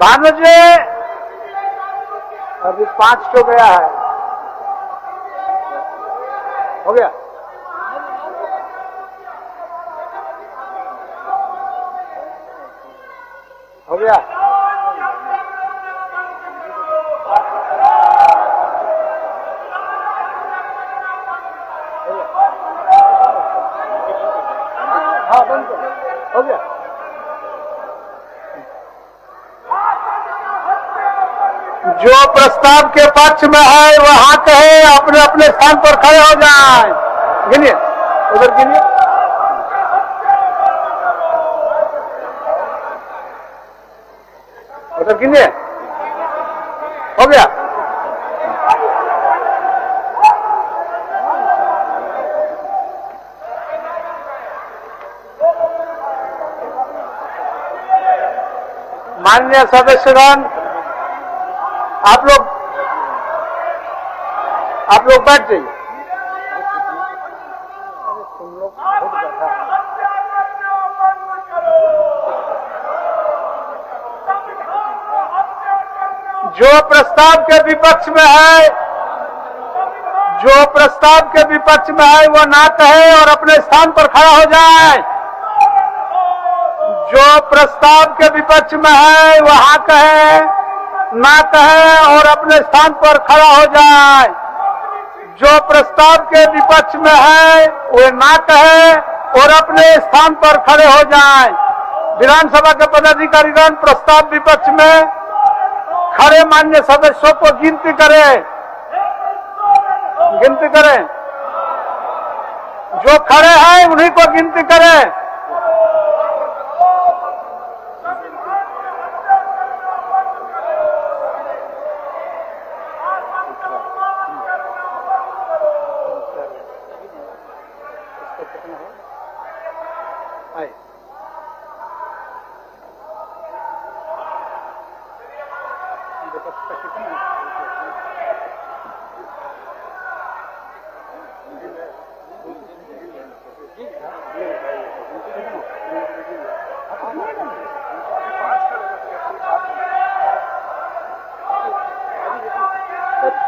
भानुजी, अभी 5 तो गया है, हो गया। हो गया। हाँ बंद हो गया। जो प्रस्ताव के पक्ष में है वहां कहे, अपने अपने स्थान पर खड़े हो जाएं। गिनिए, उधर गिनिए। उधर गिनिए। हो गया। माननीय सदस्यगण, आप लोग बैठ जाइए। तुम लोग खुद बैठा है। जो प्रस्ताव के विपक्ष में है, जो प्रस्ताव के विपक्ष में है वो ना कहे और अपने स्थान पर खड़ा हो जाए। जो प्रस्ताव के विपक्ष में है वहां कहे, ना कहे और अपने स्थान पर खड़ा हो जाए। जो प्रस्ताव के विपक्ष में है वो ना कहे और अपने स्थान पर खड़े हो जाए। विधानसभा के पदाधिकारीगण प्रस्ताव विपक्ष में खड़े मान्य सदस्यों को गिनती करें, गिनती करें। जो खड़े हैं उन्हीं को गिनती करें।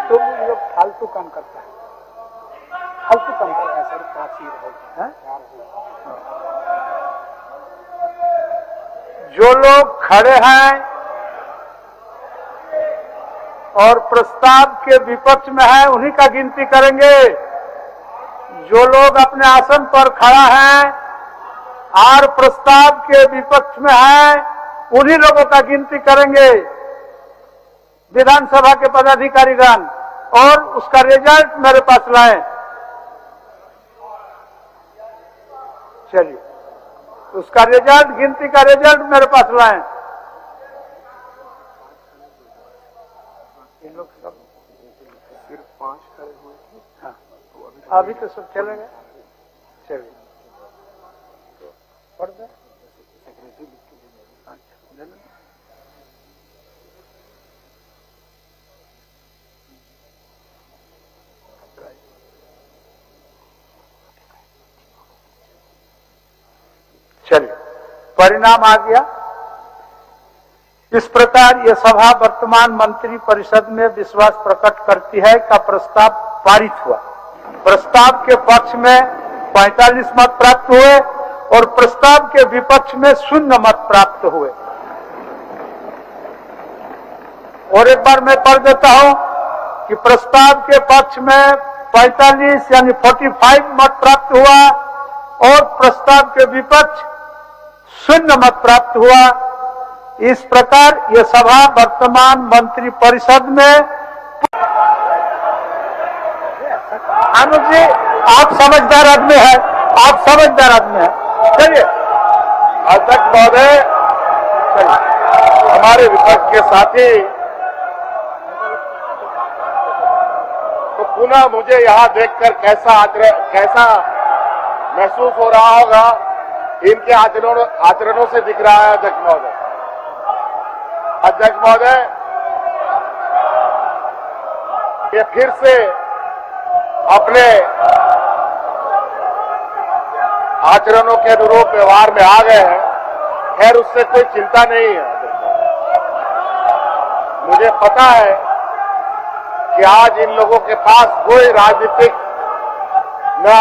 तुम लोग फालतू काम करता है, फालतू काम करता है सर। जो लोग खड़े हैं और प्रस्ताव के विपक्ष में है उन्हीं का गिनती करेंगे। जो लोग अपने आसन पर खड़ा है और प्रस्ताव के विपक्ष में है उन्हीं लोगों का गिनती करेंगे विधानसभा के पदाधिकारीगण, और उसका रिजल्ट मेरे पास लाएं। चलिए, उसका रिजल्ट, गिनती का रिजल्ट मेरे पास लाएं। इन लोग सब सिर्फ 5 खड़े हुए थे। हाँ, अभी तो सब चले गए। चलिए, पढ़ दे। चलिए, परिणाम आ गया। इस प्रकार यह सभा वर्तमान मंत्री परिषद में विश्वास प्रकट करती है का प्रस्ताव पारित हुआ। प्रस्ताव के पक्ष में 45 मत प्राप्त हुए और प्रस्ताव के विपक्ष में 0 मत प्राप्त हुए। और एक बार मैं पढ़ देता हूं कि प्रस्ताव के पक्ष में 45 यानी 45 मत प्राप्त हुआ और प्रस्ताव के विपक्ष 0 मत प्राप्त हुआ। इस प्रकार यह सभा वर्तमान मंत्री परिषद में। अनुज जी, आप समझदार आदमी हैं, आप समझदार आदमी हैं। चलिए, अध्यक्ष महोदय, हमारे विपक्ष के साथी, तो पुनः मुझे यहाँ देखकर कैसा महसूस हो रहा होगा, इनके आचरणों से दिख रहा है। अध्यक्ष महोदय, ये फिर से अपने आचरणों के अनुरूप व्यवहार में आ गए हैं। खैर उससे कोई चिंता नहीं है। मुझे पता है कि आज इन लोगों के पास कोई राजनीतिक ना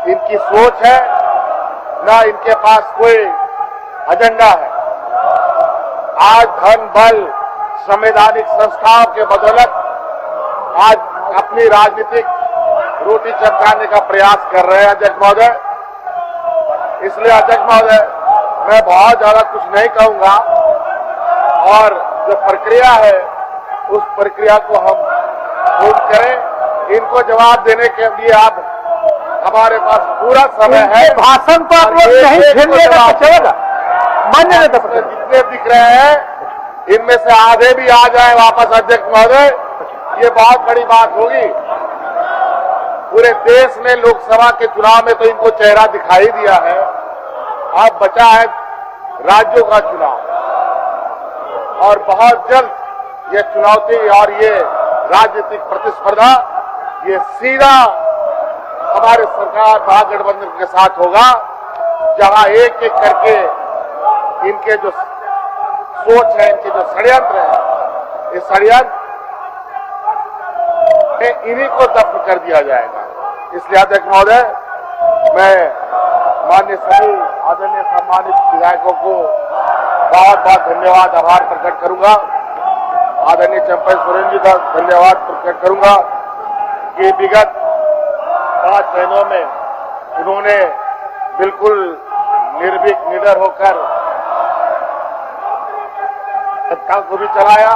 इनकी सोच है, ना इनके पास कोई एजेंडा है। आज धन बल संवैधानिक संस्थाओं के बदौलत आज अपनी राजनीतिक रोटी चमकाने का प्रयास कर रहे हैं अध्यक्ष महोदय। इसलिए अध्यक्ष महोदय मैं बहुत ज्यादा कुछ नहीं कहूंगा और जो प्रक्रिया है उस प्रक्रिया को हम पूर्ण करें। इनको जवाब देने के लिए आप हमारे पास पूरा समय है। भाषण तो आप लोग नहीं झेलिएगा तो चलेगा। मान्य नेता जितने दिख रहे हैं इनमें से आधे भी आ जाए वापस अध्यक्ष महोदय, ये बहुत बड़ी बात होगी। पूरे देश में लोकसभा के चुनाव में तो इनको चेहरा दिखाई दिया है, अब बचा है राज्यों का चुनाव और बहुत जल्द ये चुनौती और ये राजनीतिक प्रतिस्पर्धा ये सीधा हमारे सरकार महागठबंधन के साथ होगा, जहां एक एक करके इनके जो सोच है, इनके जो षड्यंत्र है, इस षड्यंत्र इन्हीं को दफन कर दिया जाएगा। इसलिए अध्यक्ष महोदय मैं माननीय सभी आदरणीय सम्मानित विधायकों को बहुत बहुत धन्यवाद आभार प्रकट करूंगा। आदरणीय चंपई सोरेन जी का धन्यवाद प्रकट करूंगा कि विगत 5 महीनों में उन्होंने बिल्कुल निर्भीक निडर होकर सत्ता को भी चलाया,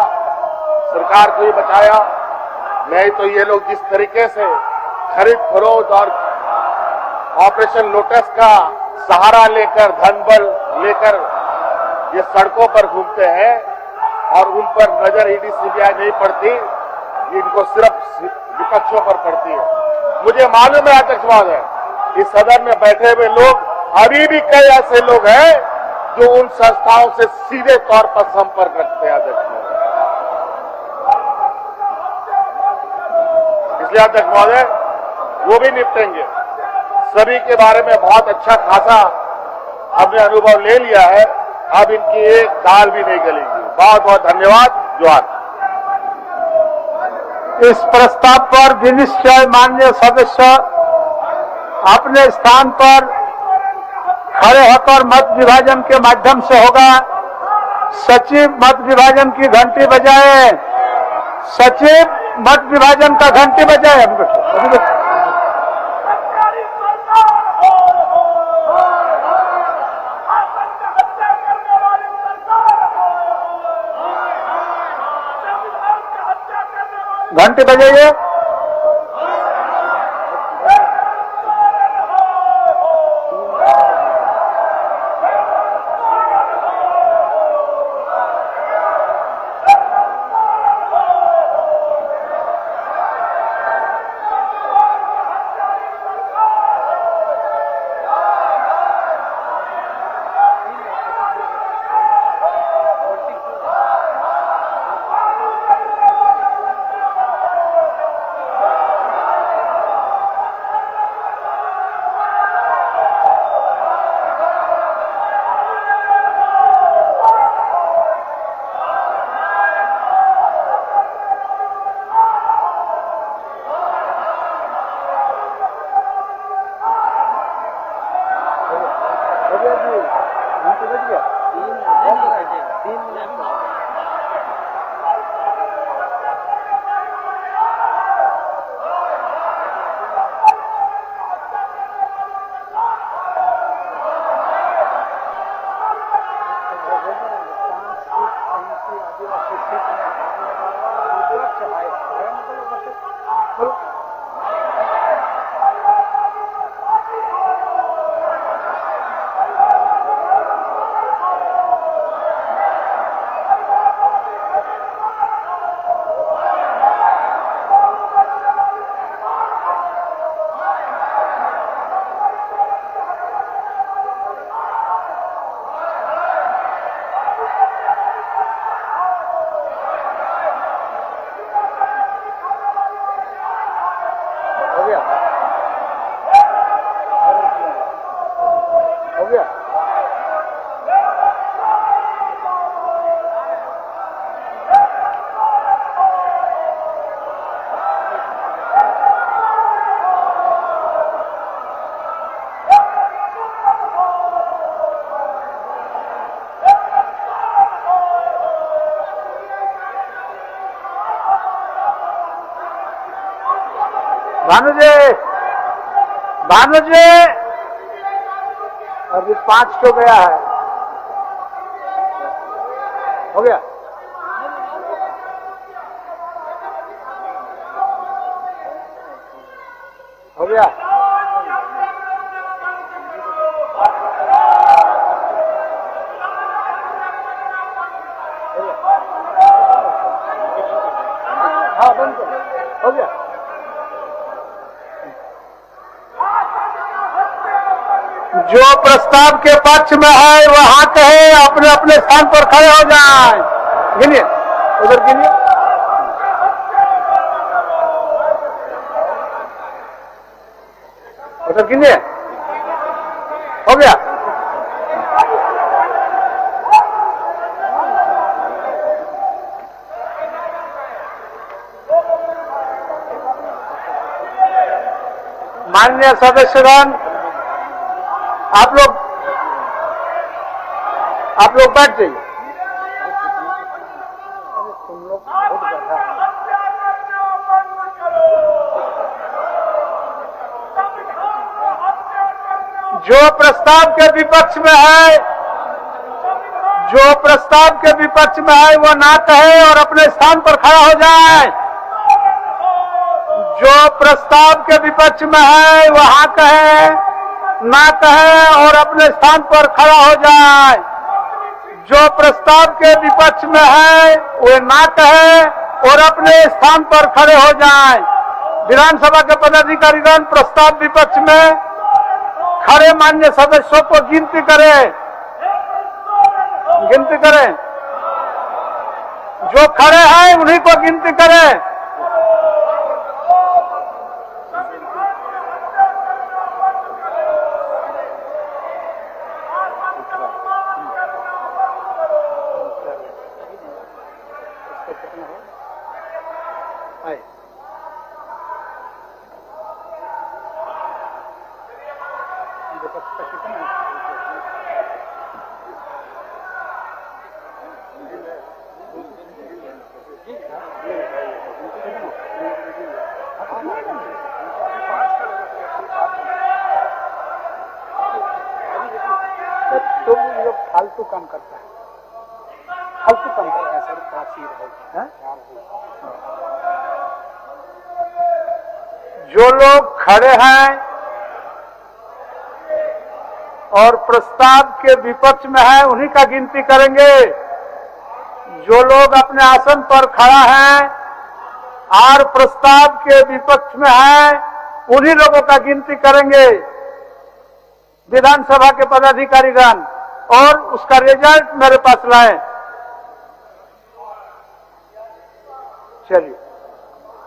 सरकार को भी बचाया। नहीं तो ये लोग जिस तरीके से खरीद फरोख्त और ऑपरेशन लोटस का सहारा लेकर धन बल लेकर ये सड़कों पर घूमते हैं और उन पर नजर ईडी सीबीआई नहीं पड़ती, इनको सिर्फ विपक्षों पर पड़ती है। मुझे मालूम है अध्यक्ष महोदय, इस सदन में बैठे हुए लोग अभी भी कई ऐसे लोग हैं जो उन संस्थाओं से सीधे तौर पर संपर्क रखते हैं अध्यक्ष महोदय। इसलिए अध्यक्ष महोदय वो भी निपटेंगे। सभी के बारे में बहुत अच्छा खासा हमने अनुभव ले लिया है, अब इनकी एक दाल भी नहीं गलेगी। बहुत बहुत धन्यवाद। जोहार। इस प्रस्ताव पर विनिश्चय माननीय सदस्य अपने स्थान पर खड़े होकर मत विभाजन के माध्यम से होगा। सचिव मत विभाजन की घंटी बजाए। सचिव मत विभाजन का घंटी बजाए। घंटी बजाइए। भानु जी, भानु जी, अभी 5 तो गया है, हो गया। हो गया। हाँ बंद करो, हो गया। जो प्रस्ताव के पक्ष में है वहां कहे, अपने अपने स्थान पर खड़े हो जाएं। गिनिए, उधर गिनिए। उधर गिनिए, हो गया। माननीय सदस्यगण, आप लोग बैठ जाइए। तुम लोग बहुत बैठा है। जो प्रस्ताव के विपक्ष में है, जो प्रस्ताव के विपक्ष में है वो ना कहे और अपने स्थान पर खड़ा हो जाए। जो प्रस्ताव के विपक्ष में है वहां कहे, ना कहे और अपने स्थान पर खड़ा हो जाए। जो प्रस्ताव के विपक्ष में है वो ना कहे और अपने स्थान पर खड़े हो जाए। विधानसभा के पदाधिकारीगण प्रस्ताव विपक्ष में खड़े मान्य सदस्यों को गिनती करें, गिनती करें। जो खड़े हैं उन्हीं को गिनती करें। तो लोग फालतू काम करता है, फालतू काम करता है सर। जो लोग खड़े हैं और प्रस्ताव के विपक्ष में है उन्हीं का गिनती करेंगे। जो लोग अपने आसन पर खड़ा है और प्रस्ताव के विपक्ष में है उन्हीं लोगों का गिनती करेंगे विधानसभा के पदाधिकारीगण, और उसका रिजल्ट मेरे पास लाएं। चलिए,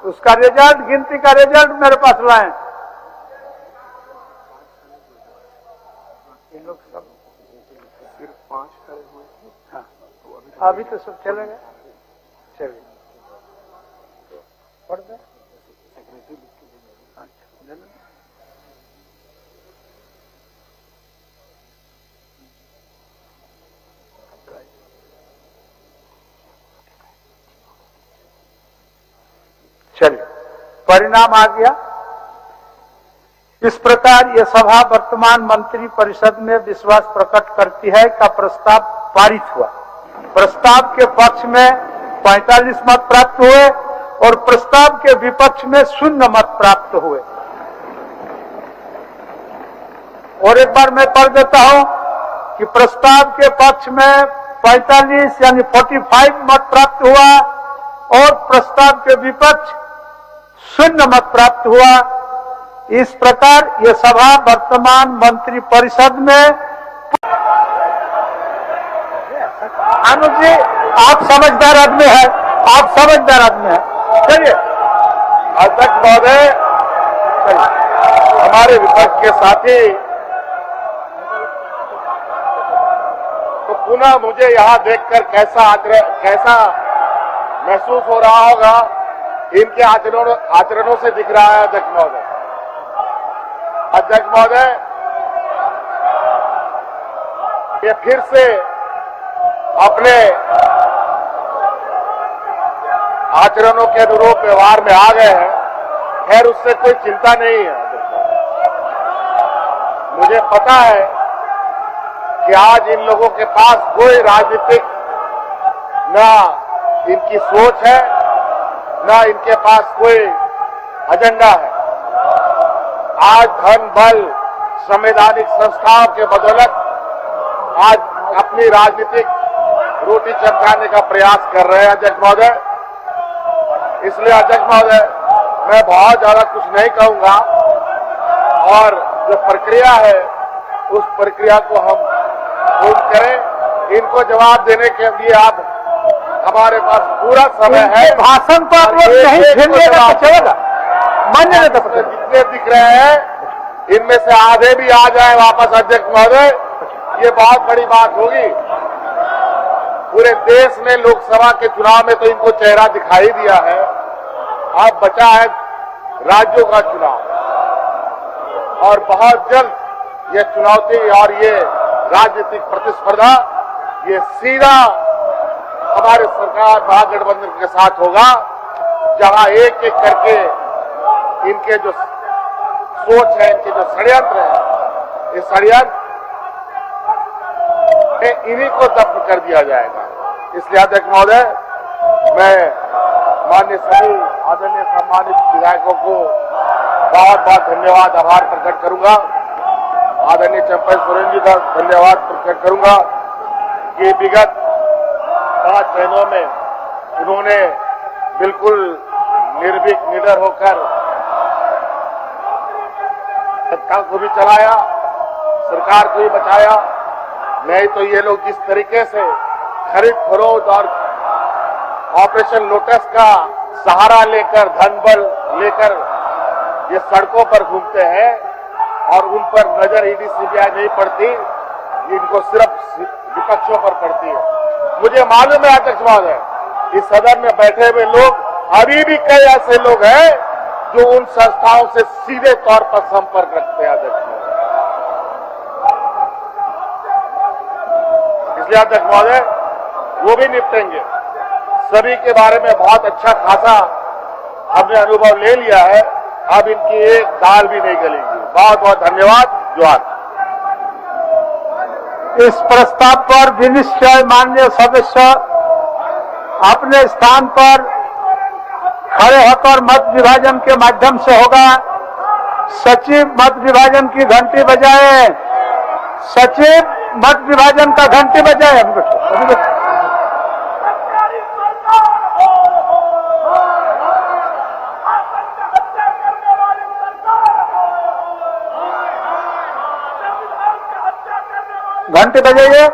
उसका रिजल्ट, गिनती का रिजल्ट मेरे पास लाएं। इन लोग सब सिर्फ 5 खड़े हुए हैं। हाँ, अभी तो सब चलेंगे। चलिए, पढ़ दे। चलिए, परिणाम आ गया। इस प्रकार यह सभा वर्तमान मंत्री परिषद में विश्वास प्रकट करती है का प्रस्ताव पारित हुआ। प्रस्ताव के पक्ष में 45 मत प्राप्त हुए और प्रस्ताव के विपक्ष में 0 मत प्राप्त हुए। और एक बार मैं पढ़ देता हूं कि प्रस्ताव के पक्ष में 45 यानी 45 मत प्राप्त हुआ और प्रस्ताव के विपक्ष 0 मत प्राप्त हुआ। इस प्रकार यह सभा वर्तमान मंत्री परिषद में। अनुज जी, आप समझदार आदमी हैं, आप समझदार आदमी हैं। चलिए, अध्यक्ष महोदय, हमारे विपक्ष के साथी तो पुनः मुझे यहाँ देखकर कैसा महसूस हो रहा होगा, इनके आचरणों से दिख रहा है। अध्यक्ष महोदय, ये फिर से अपने आचरणों के अनुरूप व्यवहार में आ गए हैं। खैर उससे कोई चिंता नहीं है। मुझे पता है कि आज इन लोगों के पास कोई राजनीतिक ना इनकी सोच है, ना इनके पास कोई एजेंडा है। आज धन बल संवैधानिक संस्थाओं के बदौलत आज अपनी राजनीतिक रोटी चमकाने का प्रयास कर रहे हैं अध्यक्ष महोदय। इसलिए अध्यक्ष महोदय मैं बहुत ज्यादा कुछ नहीं कहूंगा और जो प्रक्रिया है उस प्रक्रिया को हम पूर्ण करें। इनको जवाब देने के लिए आप हमारे पास पूरा समय है। भाषण को आप लोग नहीं झेलिएगा तो चलेगा, मान्य नहीं कर सकते। जितने दिख रहे हैं इनमें से आधे भी आ जाए वापस अध्यक्ष महोदय, ये बहुत बड़ी बात होगी। पूरे देश में लोकसभा के चुनाव में तो इनको चेहरा दिखाई दिया है, अब बचा है राज्यों का चुनाव और बहुत जल्द ये चुनौती और ये राजनीतिक प्रतिस्पर्धा ये सीधा हमारे सरकार महागठबंधन के साथ होगा, जहां एक एक करके इनके जो सोच है, इनके जो षड्यंत्र है, इस षड्यंत्र इन्हीं को दफ्न कर दिया जाएगा। इसलिए अध्यक्ष महोदय मैं माननीय सभी आदरणीय सम्मानित विधायकों को बहुत बहुत धन्यवाद आभार प्रकट करूंगा। आदरणीय चंपा सोरेन जी का धन्यवाद प्रकट करूंगा कि विगत 5 महीनों में उन्होंने बिल्कुल निर्भीक निडर होकर सत्ता को भी चलाया, सरकार को भी बचाया। नहीं तो ये लोग जिस तरीके से खरीद फरोख्त और ऑपरेशन लोटस का सहारा लेकर धन बल लेकर ये सड़कों पर घूमते हैं और उन पर नजर ईडी सीबीआई नहीं पड़ती, इनको सिर्फ विपक्षों पर पड़ती है। मुझे मालूम है अध्यक्ष महोदय, इस सदन में बैठे हुए लोग अभी भी कई ऐसे लोग हैं जो उन संस्थाओं से सीधे तौर पर संपर्क रखते हैं अध्यक्ष महोदय। इसलिए अध्यक्ष महोदय वो भी निपटेंगे। सभी के बारे में बहुत अच्छा खासा हमने अनुभव ले लिया है, अब इनकी एक दाल भी नहीं गलेगी। बहुत बहुत धन्यवाद। जोहार। इस प्रस्ताव पर विनिश्चय माननीय सदस्य अपने स्थान पर खड़े होकर मत विभाजन के माध्यम से होगा। सचिव मत विभाजन की घंटी बजाए। सचिव मत विभाजन का घंटी बजाए। घंटे बजाइए।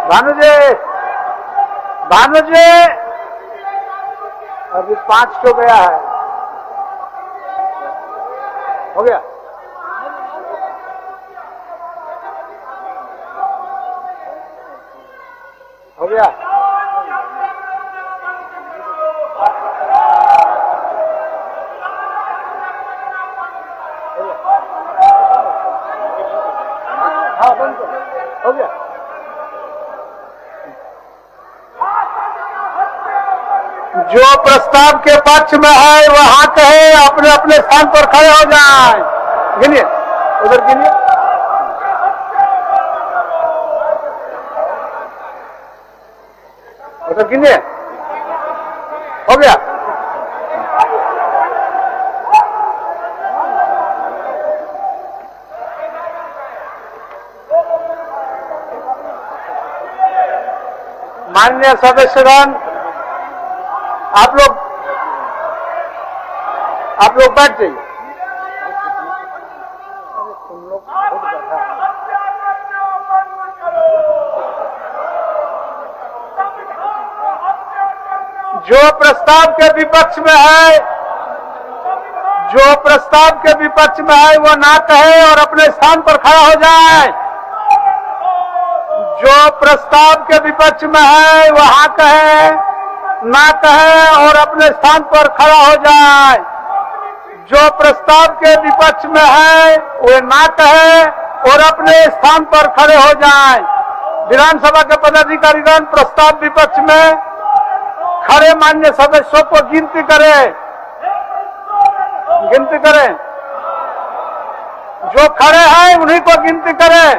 भानु जी अभी 5 तो गया है, हो गया। हो गया। हाँ बंद करो, हो गया। जो प्रस्ताव के पक्ष में है वहां कहे, अपने अपने स्थान पर खड़े हो जाएं। गिनिए, उधर गिनिए। उधर गिनिए, हो गया। माननीय सदस्यगण, आप लोग बैठ जाइए। जो प्रस्ताव के विपक्ष में है, वो ना कहे और अपने स्थान पर खड़ा हो जाए। जो प्रस्ताव के विपक्ष में है वहां कहे, ना कहे और अपने स्थान पर खड़ा हो जाए। जो प्रस्ताव के विपक्ष में है वे ना कहे और अपने स्थान पर खड़े हो जाएं। विधानसभा के पदाधिकारीगण प्रस्ताव विपक्ष में खड़े मान्य सदस्यों को गिनती करें। जो खड़े हैं उन्हीं को गिनती करें।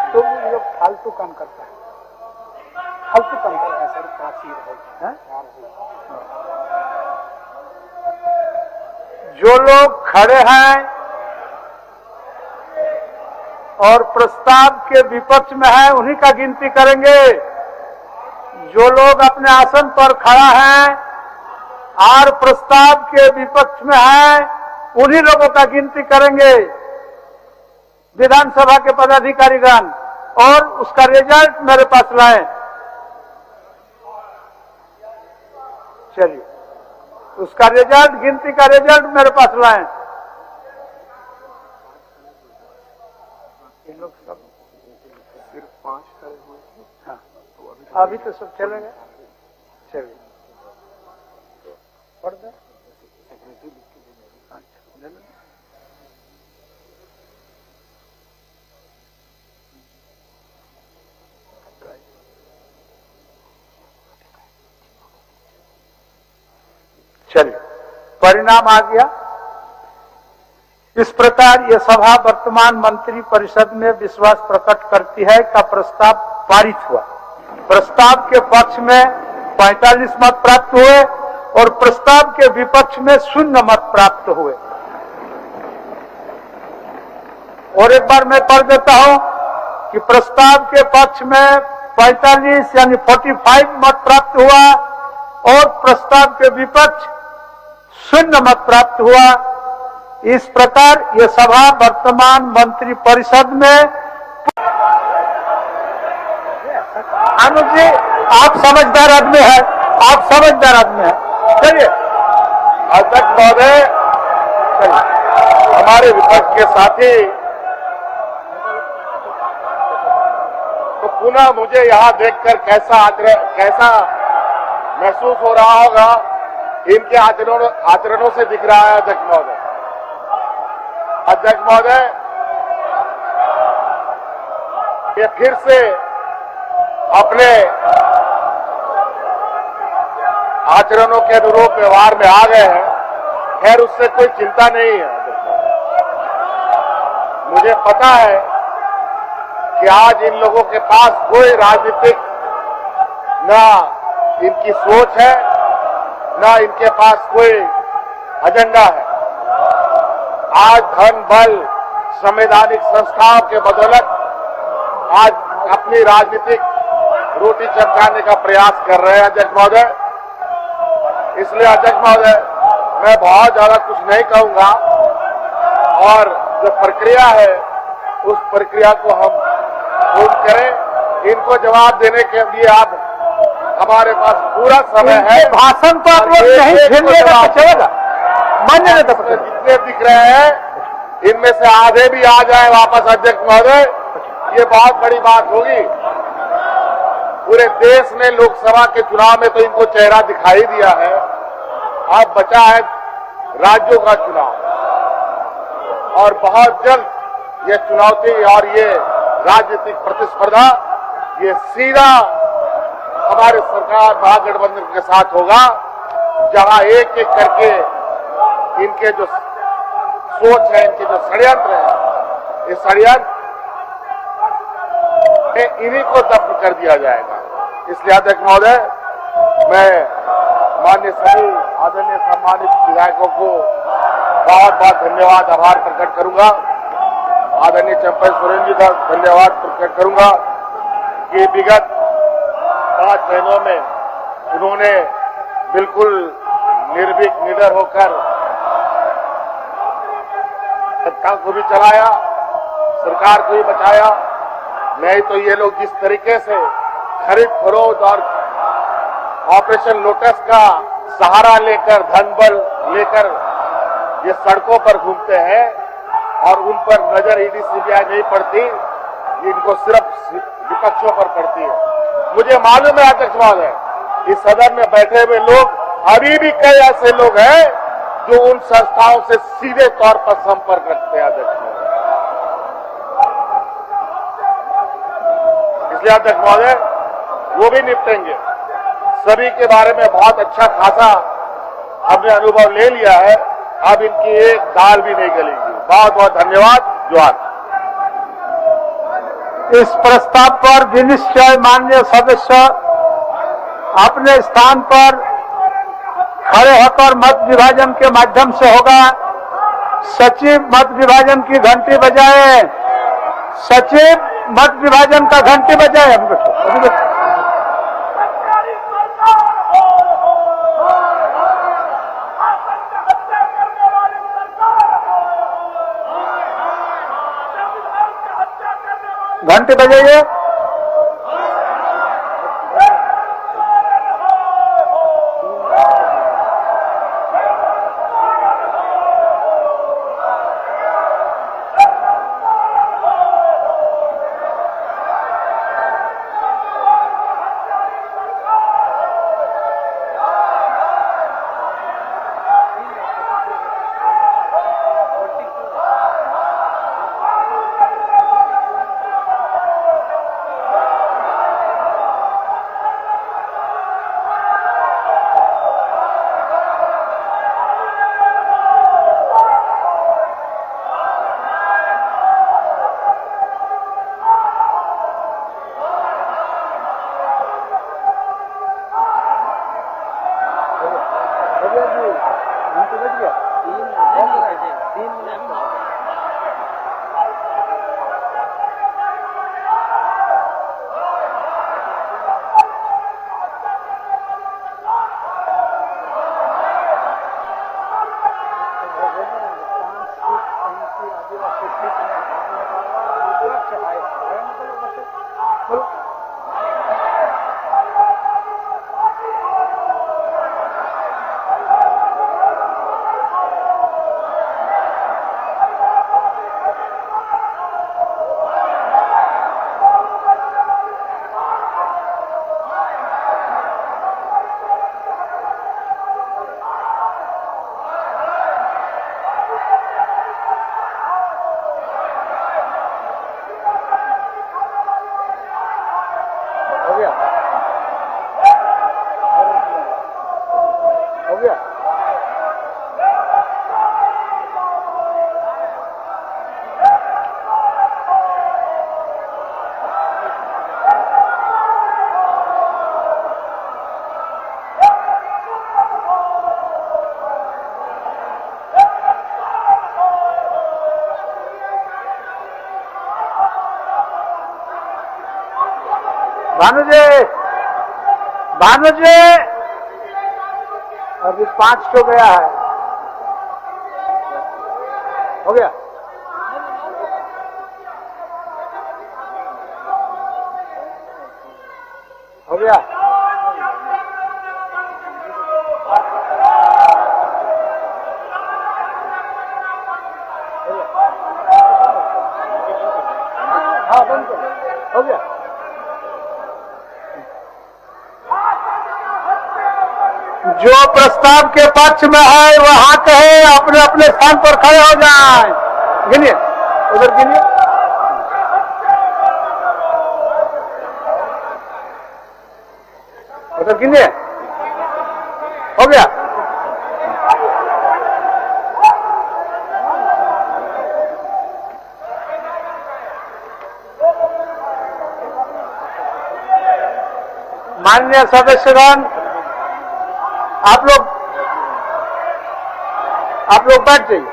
तो लोग फालतू काम करता है, सर। जो लोग खड़े हैं और प्रस्ताव के विपक्ष में है उन्हीं का गिनती करेंगे। जो लोग अपने आसन पर खड़ा है और प्रस्ताव के विपक्ष में है उन्हीं लोगों का गिनती करेंगे विधानसभा के पदाधिकारीगण, और उसका रिजल्ट मेरे पास लाए। चलिए, उसका रिजल्ट, गिनती का रिजल्ट मेरे पास लाए। ये लोग सब सिर्फ 5 खड़े हुए हैं। हाँ, अभी तो सब चलेंगे। चलिए, पढ़ दे। चलिए, परिणाम आ गया। इस प्रकार यह सभा वर्तमान मंत्री परिषद में विश्वास प्रकट करती है का प्रस्ताव पारित हुआ। प्रस्ताव के पक्ष में 45 मत प्राप्त हुए और प्रस्ताव के विपक्ष में 0 मत प्राप्त हुए। और एक बार मैं पढ़ देता हूं कि प्रस्ताव के पक्ष में 45 यानी 45 मत प्राप्त हुआ और प्रस्ताव के विपक्ष 0 मत प्राप्त हुआ। इस प्रकार यह सभा वर्तमान मंत्री परिषद में। अनुज जी, आप समझदार आदमी हैं, चलिए। अध्यक्ष महोदय, हमारे विपक्ष के साथी, तो पुनः मुझे यहाँ देखकर कैसा महसूस हो रहा होगा, इनके आचरणों से दिख रहा है। अध्यक्ष महोदय, ये फिर से अपने आचरणों के अनुरूप व्यवहार में आ गए हैं। खैर उससे कोई चिंता नहीं है। मुझे पता है कि आज इन लोगों के पास कोई राजनीतिक ना इनकी सोच है, ना इनके पास कोई एजेंडा है। आज धन बल संवैधानिक संस्थाओं के बदौलत आज अपनी राजनीतिक रोटी चमकाने का प्रयास कर रहे हैं अध्यक्ष महोदय। इसलिए अध्यक्ष महोदय मैं बहुत ज्यादा कुछ नहीं कहूंगा और जो प्रक्रिया है उस प्रक्रिया को हम पूर्ण करें। इनको जवाब देने के लिए आप हमारे पास पूरा समय है। भाषण तो आप लोग नहीं झेलिएगा तो चलेगा। मान्य नेता जितने दिख रहे हैं इनमें से आधे भी आ जाए वापस अध्यक्ष महोदय, ये बहुत बड़ी बात होगी। पूरे देश में लोकसभा के चुनाव में तो इनको चेहरा दिखाई दिया है, अब बचा है राज्यों का चुनाव और बहुत जल्द ये चुनौती और ये राजनीतिक प्रतिस्पर्धा ये सीधा हमारे सरकार महागठबंधन के साथ होगा, जहां एक एक करके इनके जो सोच है, इनके जो षड्यंत्र है, इस षड्यंत्र इन्हीं को दफ्न कर दिया जाएगा। इसलिए अध्यक्ष महोदय मैं माननीय सभी आदरणीय सम्मानित विधायकों को बहुत बहुत धन्यवाद आभार प्रकट करूंगा। आदरणीय चंपई सोरेन जी का धन्यवाद प्रकट करूंगा कि विगत 5 महीनों में उन्होंने बिल्कुल निर्भीक निडर होकर सत्ता को भी चलाया, सरकार को भी बचाया। नहीं तो ये लोग जिस तरीके से खरीद फरोख्त और ऑपरेशन लोटस का सहारा लेकर धन बल लेकर ये सड़कों पर घूमते हैं और उन पर नजर ईडी सीबीआई नहीं पड़ती, इनको सिर्फ विपक्षों पर पड़ती है। मुझे मालूम है अध्यक्ष महोदय इस सदन में बैठे हुए लोग अभी भी कई ऐसे लोग हैं जो उन संस्थाओं से सीधे तौर पर संपर्क रखते हैं अध्यक्ष महोदय। इसलिए अध्यक्ष महोदय वो भी निपटेंगे। सभी के बारे में बहुत अच्छा खासा हमने अनुभव ले लिया है, अब इनकी एक दाल भी नहीं गलेगी। बहुत बहुत धन्यवाद। जोहार। इस प्रस्ताव पर विनिश्चय माननीय सदस्य अपने स्थान पर खड़े होकर मत विभाजन के माध्यम से होगा। सचिव मत विभाजन की घंटी बजाए। सचिव मत विभाजन का घंटी बजाए। घंटी बजाइए। भानु जी अभी 5 हो गया है, हो गया। हो गया। हाँ बंद करो, हो गया। जो प्रस्ताव के पक्ष में है वहां कहे, अपने अपने स्थान पर खड़े हो जाएं। गिनिए, उधर गिनिए। उधर गिनिए, हो गया। माननीय सदस्यगण, आप लोग बैठ जाइए।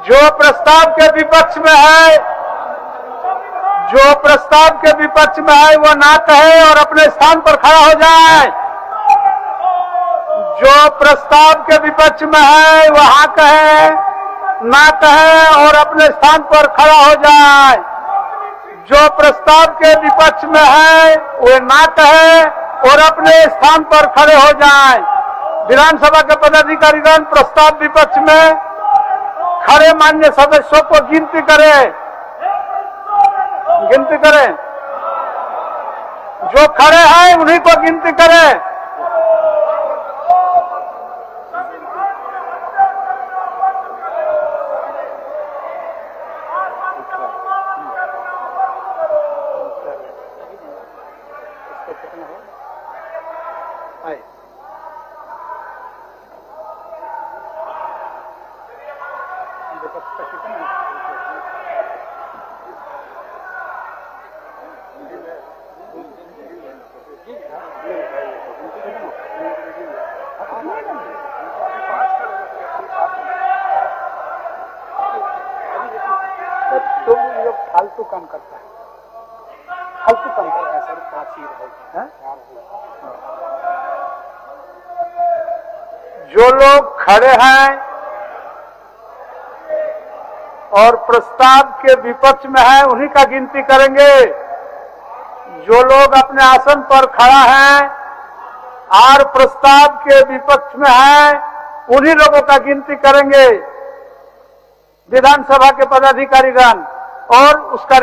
जो प्रस्ताव के विपक्ष में है, वो ना कहे और अपने स्थान पर खड़ा हो जाए। जो प्रस्ताव के विपक्ष में है वहां कहे, ना कहे और अपने स्थान पर खड़ा हो जाए। जो प्रस्ताव के विपक्ष में है वो ना कहे और अपने स्थान पर खड़े हो जाए। विधानसभा के पदाधिकारीगण प्रस्ताव विपक्ष में खड़े मान्य सदस्यों को गिनती करें। जो खड़े हैं उन्हीं को गिनती करें। तुम लोग फालतू काम करता है, फालतू काम करता है सर। 5 ही रहेगा। जो लोग खड़े हैं और प्रस्ताव के विपक्ष में है उन्हीं का गिनती करेंगे। जो लोग अपने आसन पर खड़ा है और प्रस्ताव के विपक्ष में है उन्हीं लोगों का गिनती करेंगे विधानसभा के पदाधिकारीगण और उसका